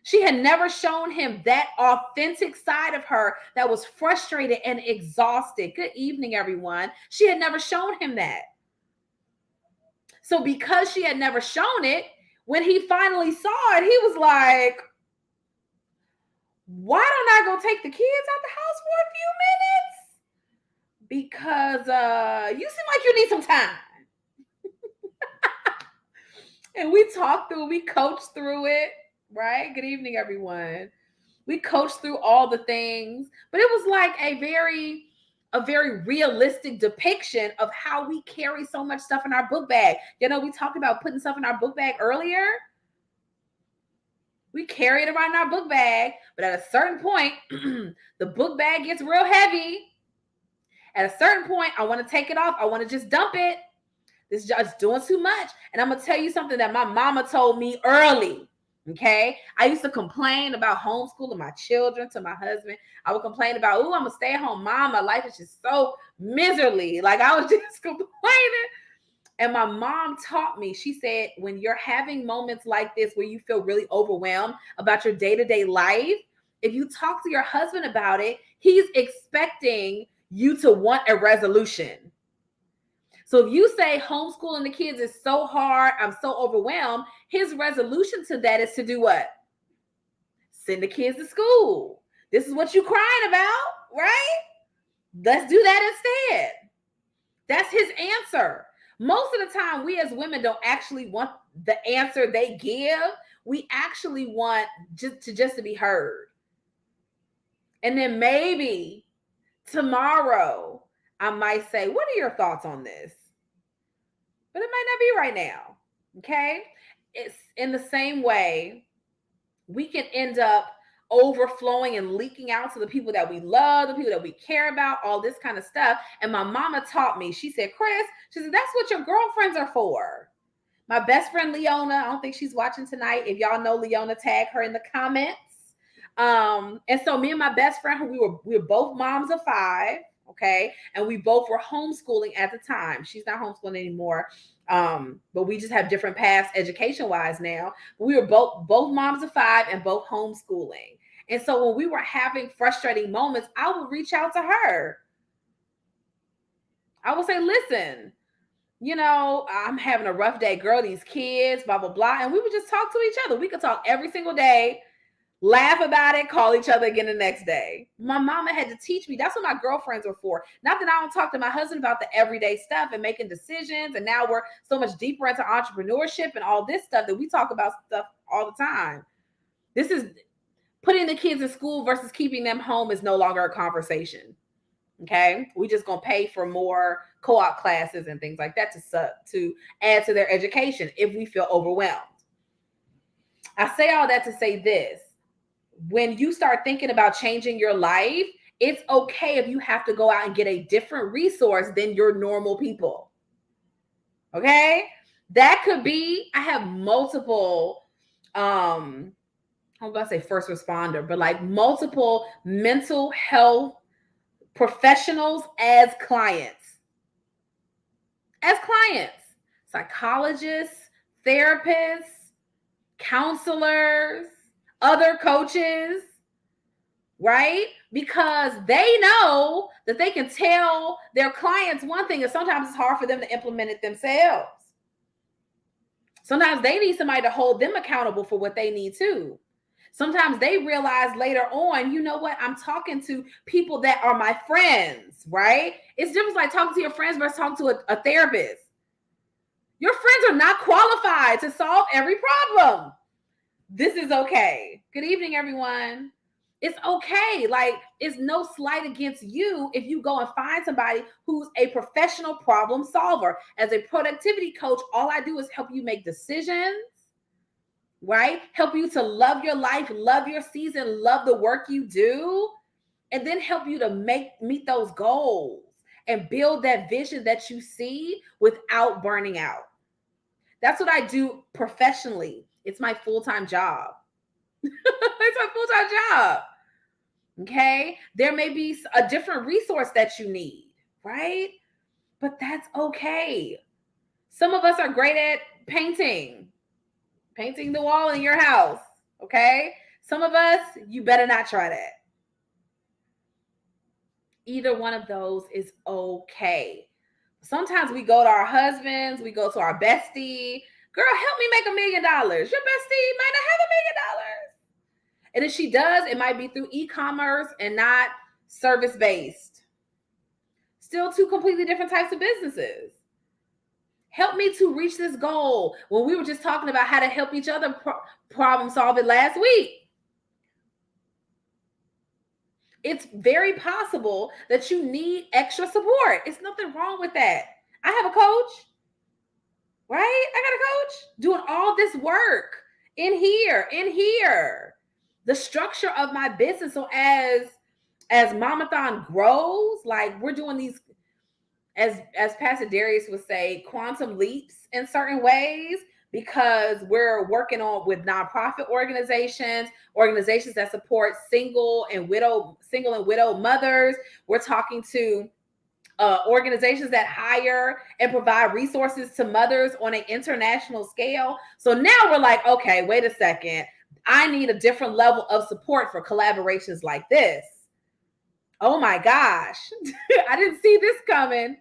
She had never shown him that authentic side of her that was frustrated and exhausted. Good evening, everyone. She had never shown him that. So because she had never shown it, when he finally saw it, he was like, why don't I go take the kids out the house for a few minutes? Because you seem like you need some time. And we coached through it. Right? Good evening, everyone. We coached through all the things, but it was like a very realistic depiction of how we carry so much stuff in our book bag. You know, we talked about putting stuff in our book bag earlier. We carry it around in our book bag, but at a certain point, the book bag gets real heavy. At a certain point, I want to take it off. I want to just dump it. This is just doing too much. And I'm going to tell you something that my mama told me early. Okay. I used to complain about homeschooling my children to my husband. I would complain about, oh, I'm a stay-at-home mom. My life is just so miserly. Like I was just complaining. And my mom taught me, she said, when you're having moments like this where you feel really overwhelmed about your day-to-day life, if you talk to your husband about it, he's expecting you to want a resolution. So if you say homeschooling the kids is so hard, I'm so overwhelmed, his resolution to that is to do what? Send the kids to school. This is what you're crying about, right? Let's do that instead. That's his answer. Most of the time, we as women don't actually want the answer they give. We actually want just to be heard. And then maybe tomorrow, I might say, what are your thoughts on this? But it might not be right now. Okay. It's in the same way, we can end up overflowing and leaking out to the people that we love, the people that we care about, all this kind of stuff. And my mama taught me, she said, Chris, she said, that's what your girlfriends are for. My best friend, Leona, I don't think she's watching tonight. If y'all know Leona, tag her in the comments. And so me and my best friend, we were both moms of 5. Okay. And we both were homeschooling at the time. She's not homeschooling anymore. But we just have different paths education wise now. We were both moms of 5 and both homeschooling. And so when we were having frustrating moments, I would reach out to her. I would say, listen, I'm having a rough day, girl, these kids, blah, blah, blah. And we would just talk to each other. We could talk every single day, laugh about it, call each other again the next day. My mama had to teach me. That's what my girlfriends were for. Not that I don't talk to my husband about the everyday stuff and making decisions. And now we're so much deeper into entrepreneurship and all this stuff that we talk about stuff all the time. This is putting the kids in school versus keeping them home is no longer a conversation. Okay. We just going to pay for more co-op classes and things like that to add to their education if we feel overwhelmed. I say all that to say this. When you start thinking about changing your life, it's okay if you have to go out and get a different resource than your normal people. Okay? That could be, I have multiple, I'm going to say first responder, but like multiple mental health professionals as clients. psychologists, therapists, counselors, other coaches, right? Because they know that they can tell their clients one thing, and sometimes it's hard for them to implement it themselves. Sometimes they need somebody to hold them accountable for what they need too. Sometimes they realize later on, you know what? I'm talking to people that are my friends, right? It's different like talking to your friends versus talking to a therapist. Your friends are not qualified to solve every problem. This is okay. Good evening, everyone. It's okay. Like, it's no slight against you if you go and find somebody who's a professional problem solver. As a productivity coach, all I do is help you make decisions, right? Help you to love your life, love your season, love the work you do, and then help you to meet those goals and build that vision that you see without burning out. That's what I do professionally. It's my full-time job. It's my full-time job. Okay. There may be a different resource that you need, right? But that's okay. Some of us are great at painting the wall in your house. Okay. Some of us, you better not try that. Either one of those is okay. Sometimes we go to our husbands, we go to our bestie. Girl, help me make $1 million. Your bestie might not have $1 million. And if she does, it might be through e-commerce and not service-based. Still two completely different types of businesses. Help me to reach this goal. When we were just talking about how to help each other problem solve it last week. It's very possible that you need extra support. It's nothing wrong with that. I have a coach, right? I got a coach doing all this work in here. The structure of my business. So as Mamathon grows, like we're doing these, as Pastor Darius would say, quantum leaps in certain ways, because we're working on with nonprofit organizations that support single and widow mothers. We're talking to organizations that hire and provide resources to mothers on an international scale. So now we're like, okay, wait a second. I need a different level of support for collaborations like this. Oh my gosh. I didn't see this coming.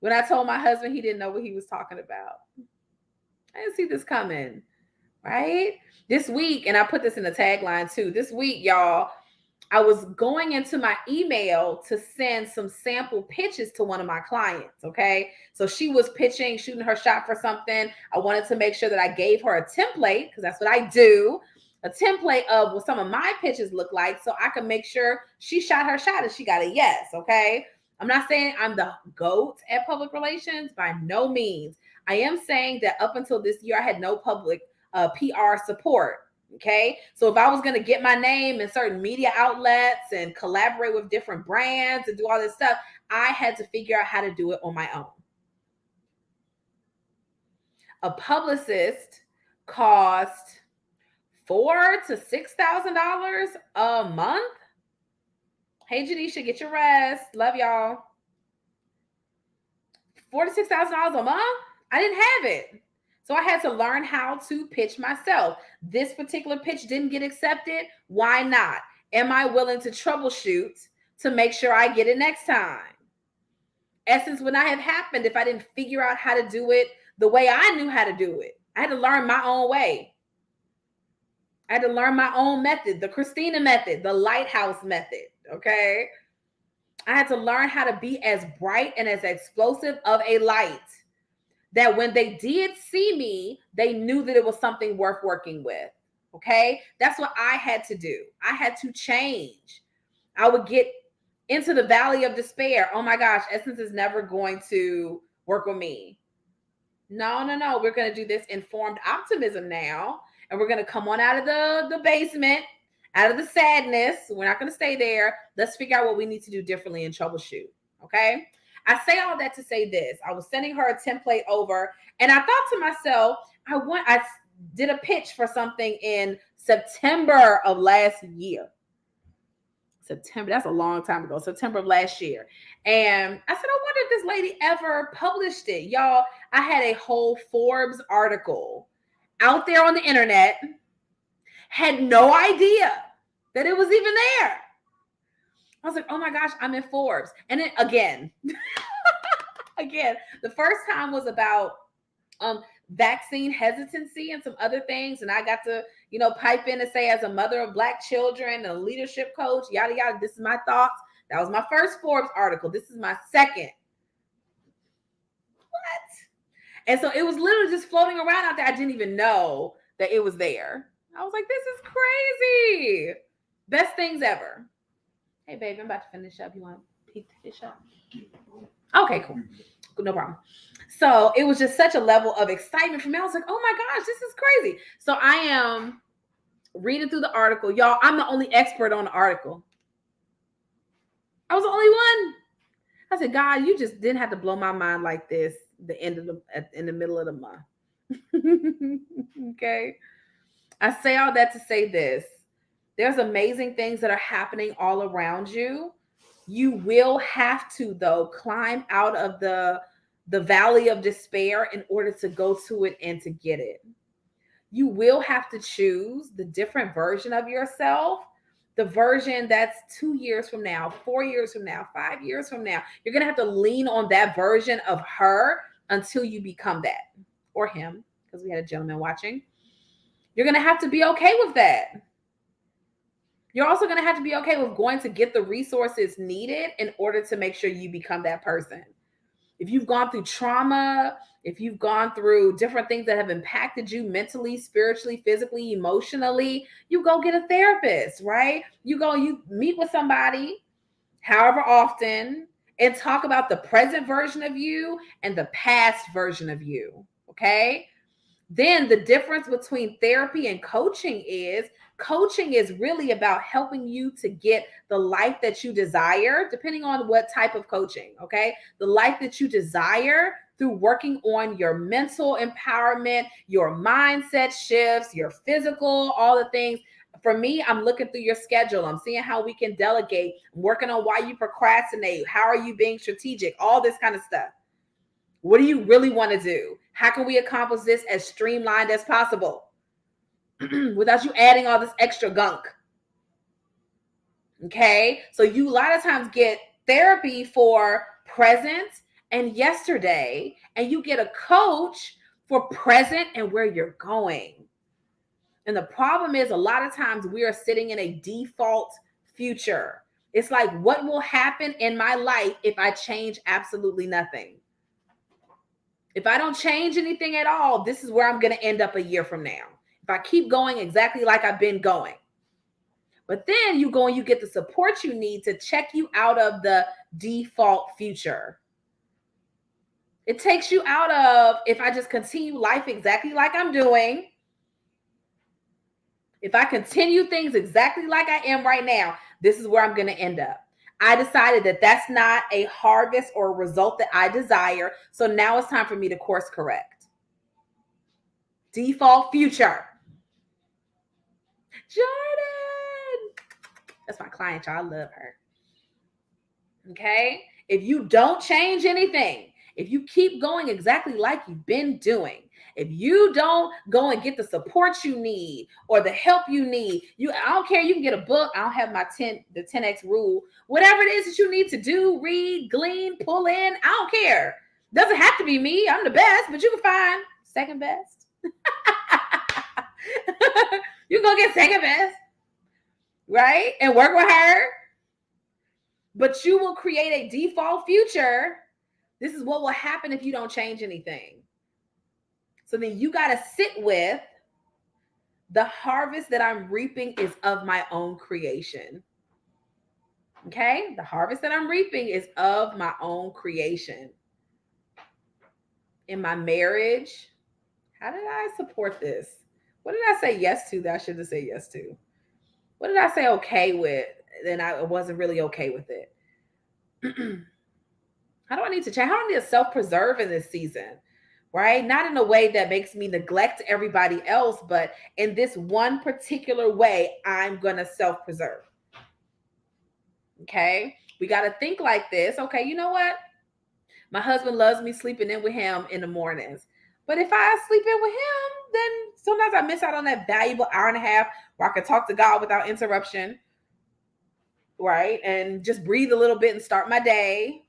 When I told my husband, he didn't know what he was talking about. I didn't see this coming, right? This week, and I put this in the tagline too. This week, y'all, I was going into my email to send some sample pitches to one of my clients, okay? So she was pitching, shooting her shot for something. I wanted to make sure that I gave her a template, because that's what I do, a template of what some of my pitches look like, so I can make sure she shot her shot and she got a yes, okay? I'm not saying I'm the GOAT at public relations, by no means. I am saying that up until this year, I had no public PR support. Okay. So if I was going to get my name in certain media outlets and collaborate with different brands and do all this stuff, I had to figure out how to do it on my own. A publicist cost $4,000 to $6,000 a month. Hey, Janisha, get your rest. Love y'all. $4,000 to $6,000 a month? I didn't have it. So I had to learn how to pitch myself. This particular pitch didn't get accepted. Why not? Am I willing to troubleshoot to make sure I get it next time? Essence would not have happened if I didn't figure out how to do it the way I knew how to do it. I had to learn my own way. I had to learn my own method, the Christina method, the lighthouse method, okay? I had to learn how to be as bright and as explosive of a light that when they did see me, they knew that it was something worth working with. Okay. That's what I had to do. I had to change. I would get into the valley of despair. Oh my gosh, Essence is never going to work with me. No. We're going to do this informed optimism now. And we're going to come on out of the basement, out of the sadness. We're not going to stay there. Let's figure out what we need to do differently and troubleshoot. Okay. I say all that to say this. I was sending her a template over, and I thought to myself, I did a pitch for something in September of last year. September. That's a long time ago. September of last year. And I said, I wonder if this lady ever published it. Y'all, I had a whole Forbes article out there on the internet, had no idea that it was even there. I was like, oh my gosh, I'm in Forbes. And then again, the first time was about vaccine hesitancy and some other things. And I got to, pipe in and say, as a mother of Black children, a leadership coach, yada, yada, this is my thoughts. That was my first Forbes article. This is my second. What? And so it was literally just floating around out there. I didn't even know that it was there. I was like, this is crazy. Best things ever. Hey, babe, I'm about to finish up. You want to pick the fish up? Okay, cool. No problem. So it was just such a level of excitement for me. I was like, oh my gosh, this is crazy. So I am reading through the article. Y'all, I'm the only expert on the article. I was the only one. I said, God, you just didn't have to blow my mind like this in the middle of the month. Okay. I say all that to say this. There's amazing things that are happening all around you. You will have to, though, climb out of the valley of despair in order to go to it and to get it. You will have to choose the different version of yourself, the version that's 2 years from now, 4 years from now, 5 years from now. You're going to have to lean on that version of her until you become that, or him, because we had a gentleman watching. You're going to have to be okay with that. You're also going to have to be okay with going to get the resources needed in order to make sure you become that person. If you've gone through trauma, if you've gone through different things that have impacted you mentally, spiritually, physically, emotionally, you go get a therapist, right? You meet with somebody, however often, and talk about the present version of you and the past version of you, okay? Then the difference between therapy and coaching is really about helping you to get the life that you desire, depending on what type of coaching, okay? The life that you desire through working on your mental empowerment, your mindset shifts, your physical, all the things. For me, I'm looking through your schedule. I'm seeing how we can delegate. I'm working on why you procrastinate. How are you being strategic? All this kind of stuff. What do you really want to do? How can we accomplish this as streamlined as possible without you adding all this extra gunk? Okay. So you a lot of times get therapy for present and yesterday, and you get a coach for present and where you're going. And the problem is a lot of times we are sitting in a default future. It's like, what will happen in my life if I change absolutely nothing? If I don't change anything at all, this is where I'm going to end up a year from now. If I keep going exactly like I've been going. But then you go and you get the support you need to check you out of the default future. It takes you out of, if I just continue life exactly like I'm doing, if I continue things exactly like I am right now, this is where I'm going to end up. I decided that that's not a harvest or a result that I desire. So now it's time for me to course correct. Default future. Jordan. That's my client, y'all. I love her. Okay? If you don't change anything, if you keep going exactly like you've been doing, if you don't go and get the support you need or the help you need, I don't care. You can get a book. I don't have the 10X rule. Whatever it is that you need to do, read, glean, pull in, I don't care. Doesn't have to be me. I'm the best, but you can find second best. You can go get second best, right? And work with her. But you will create a default future. This is what will happen if you don't change anything. So then you got to sit with the harvest that I'm reaping is of my own creation. Okay? The harvest that I'm reaping is of my own creation. In my marriage, how did I support this? What did I say yes to that I should have said yes to? What did I say okay with? Then I wasn't really okay with it. How do I need to change? How do I need to self-preserve in this season? Right? Not in a way that makes me neglect everybody else, but in this one particular way, I'm going to self-preserve. Okay. We got to think like this. Okay. You know what? My husband loves me sleeping in with him in the mornings. But if I sleep in with him, then sometimes I miss out on that valuable hour and a half where I can talk to God without interruption, right? And just breathe a little bit and start my day.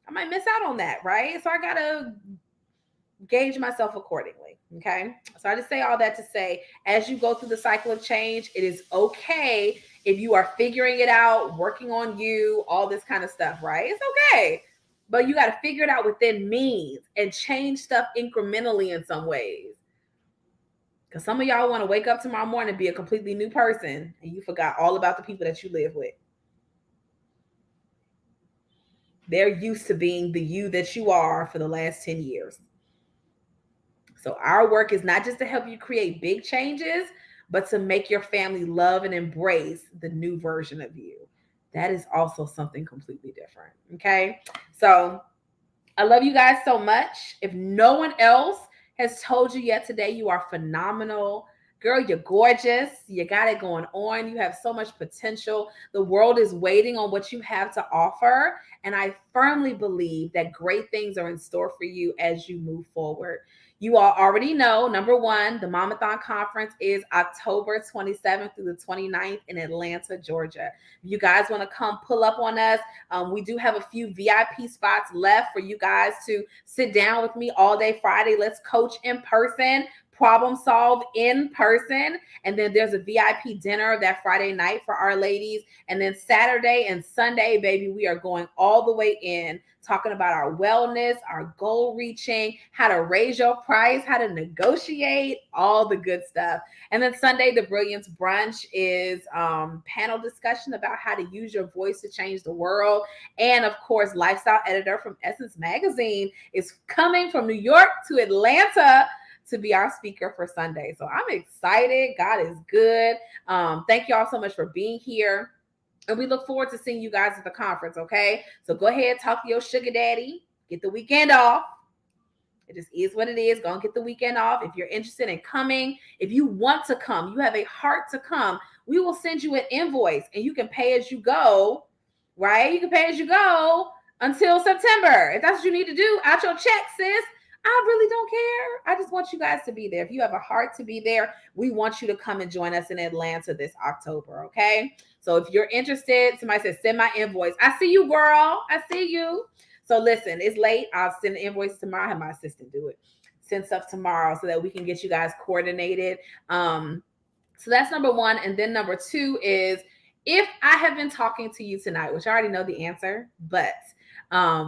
I might miss out on that, right? So I got to gauge myself accordingly. Okay. So I just say all that to say, as you go through the cycle of change, it is okay if you are figuring it out, working on you, all this kind of stuff, right? It's okay. But you got to figure it out within means and change stuff incrementally in some ways. Because some of y'all want to wake up tomorrow morning and be a completely new person and you forgot all about the people that you live with. They're used to being the you that you are for the last 10 years. So our work is not just to help you create big changes, but to make your family love and embrace the new version of you. That is also something completely different. Okay. So I love you guys so much. If no one else has told you yet today, you are phenomenal. Girl, you're gorgeous. You got it going on. You have so much potential. The world is waiting on what you have to offer. And I firmly believe that great things are in store for you as you move forward. You all already know, number one, the Mamathon Conference is October 27th through the 29th in Atlanta, Georgia. If you guys want to come pull up on us, we do have a few VIP spots left for you guys to sit down with me all day Friday. Let's coach in person, problem solve in person. And then there's a VIP dinner that Friday night for our ladies. And then Saturday and Sunday, baby, we are going all the way in, talking about our wellness, our goal reaching, how to raise your price, how to negotiate, all the good stuff. And then Sunday, the Brilliance Brunch is panel discussion about how to use your voice to change the world. And of course, lifestyle editor from Essence Magazine is coming from New York to Atlanta to be our speaker for Sunday. So I'm excited. God is good. Thank you all so much for being here. And we look forward to seeing you guys at the conference, okay? So go ahead, talk to your sugar daddy, get the weekend off. It just is what it is. Go and get the weekend off. If you're interested in coming, if you want to come, you have a heart to come, we will send you an invoice and you can pay as you go, right? You can pay as you go until September. If that's what you need to do, out your check, sis. I really don't care. I just want you guys to be there. If you have a heart to be there, we want you to come and join us in Atlanta this October, okay? So if you're interested, somebody says, send my invoice. I see you, girl. I see you. So listen, it's late. I'll send the invoice tomorrow. I have my assistant do it. Send stuff tomorrow so that we can get you guys coordinated. So that's number one. And then number two is, if I have been talking to you tonight, which I already know the answer, but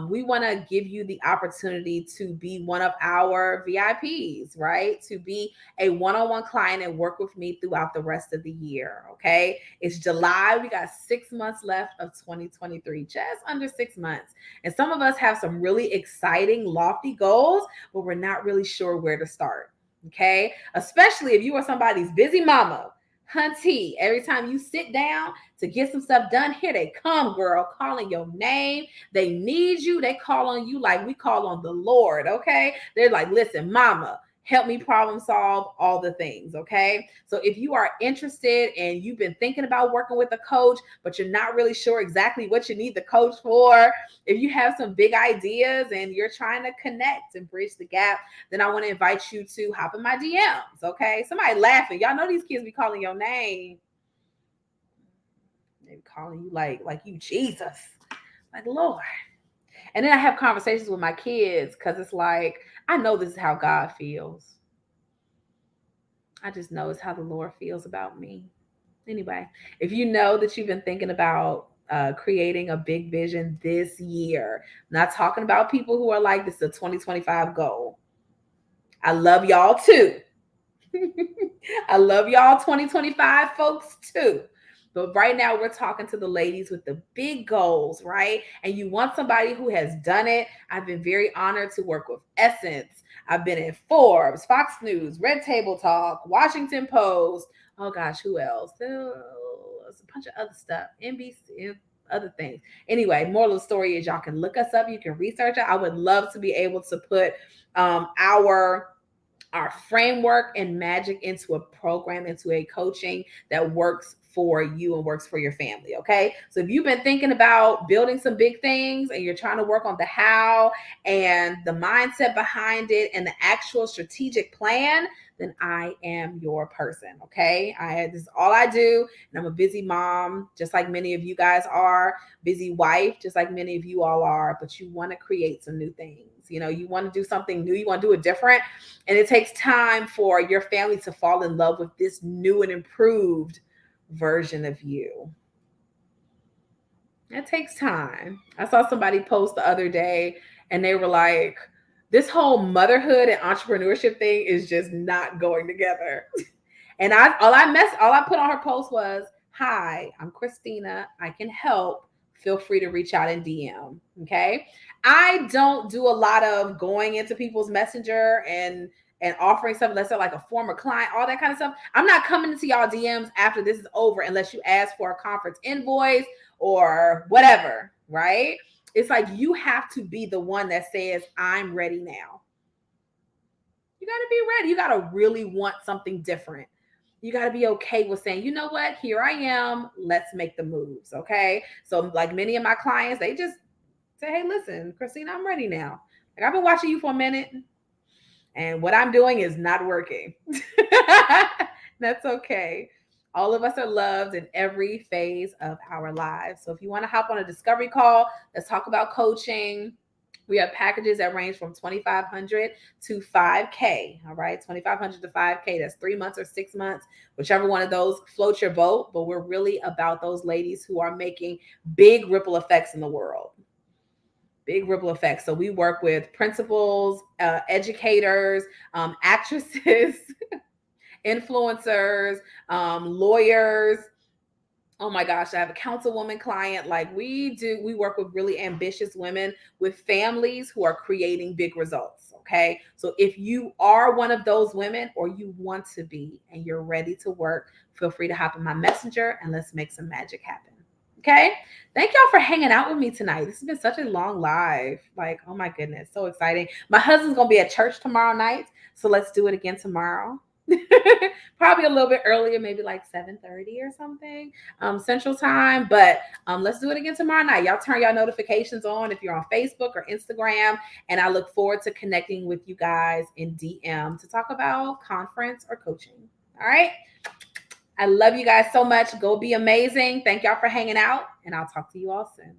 we want to give you the opportunity to be one of our VIPs, right? To be a one-on-one client and work with me throughout the rest of the year. Okay. It's July. We got 6 months left of 2023, just under 6 months. And some of us have some really exciting, lofty goals, but we're not really sure where to start. Okay. Especially if you are somebody's busy mama. Hunty, every time you sit down to get some stuff done, here they come, girl, calling your name. They need you. They call on you like we call on the Lord, okay? They're like, listen, mama, help me problem solve all the things, okay? So if you are interested and you've been thinking about working with a coach, but you're not really sure exactly what you need the coach for, if you have some big ideas and you're trying to connect and bridge the gap, then I want to invite you to hop in my DMs, okay? Somebody laughing. Y'all know these kids be calling your name. They be calling you like you Jesus. Like, Lord. And then I have conversations with my kids because it's like, I know this is how God feels. I just know it's how the Lord feels about me. Anyway, if you know that you've been thinking about creating a big vision this year, I'm not talking about people who are like, this is a 2025 goal. I love y'all too. I love y'all 2025 folks too. But right now, we're talking to the ladies with the big goals, right? And you want somebody who has done it. I've been very honored to work with Essence. I've been in Forbes, Fox News, Red Table Talk, Washington Post. Oh gosh, who else? There's a bunch of other stuff. NBC, other things. Anyway, moral of the story is y'all can look us up. You can research it. I would love to be able to put our framework and magic into a program, into a coaching that works for you and works for your family. Okay. So if you've been thinking about building some big things and you're trying to work on the how and the mindset behind it and the actual strategic plan, then I am your person. Okay. This is all I do. And I'm a busy mom, just like many of you guys are, busy wife, just like many of you all are, but you want to create some new things. You want to do something new, you want to do it different. And it takes time for your family to fall in love with this new and improved version of you. It takes time. I saw somebody post the other day and they were like, this whole motherhood and entrepreneurship thing is just not going together. And all I put on her post was, "Hi, I'm Christina. I can help. Feel free to reach out and DM." Okay. I don't do a lot of going into people's messenger and offering stuff unless they're like a former client, all that kind of stuff. I'm not coming into y'all DMs after this is over unless you ask for a conference invoice or whatever, right? It's like you have to be the one that says, "I'm ready now." You got to be ready. You got to really want something different. You got to be okay with saying, "You know what, here I am. Let's make the moves." Okay. So, like many of my clients, they just say, "Hey, listen, Christina, I'm ready now. Like, I've been watching you for a minute and what I'm doing is not working." That's okay. All of us are loved in every phase of our lives. So if you want to hop on a discovery call, let's talk about coaching. We have packages that range from 2,500 to 5K. All right, 2,500 to 5K. That's 3 months or 6 months, whichever one of those floats your boat. But we're really about those ladies who are making big ripple effects in the world. Big ripple effects. So we work with principals, educators, actresses, influencers, lawyers. Oh my gosh, I have a councilwoman client. Like we work with really ambitious women with families who are creating big results. Okay. So if you are one of those women or you want to be and you're ready to work, feel free to hop in my messenger and let's make some magic happen. Okay. Thank y'all for hanging out with me tonight. This has been such a long live. Like, oh my goodness, so exciting. My husband's going to be at church tomorrow night. So let's do it again tomorrow. Probably a little bit earlier, maybe like 7:30 or something, Central Time. But let's do it again tomorrow night. Y'all turn y'all notifications on if you're on Facebook or Instagram. And I look forward to connecting with you guys in DM to talk about conference or coaching. All right. I love you guys so much. Go be amazing. Thank y'all for hanging out, and I'll talk to you all soon.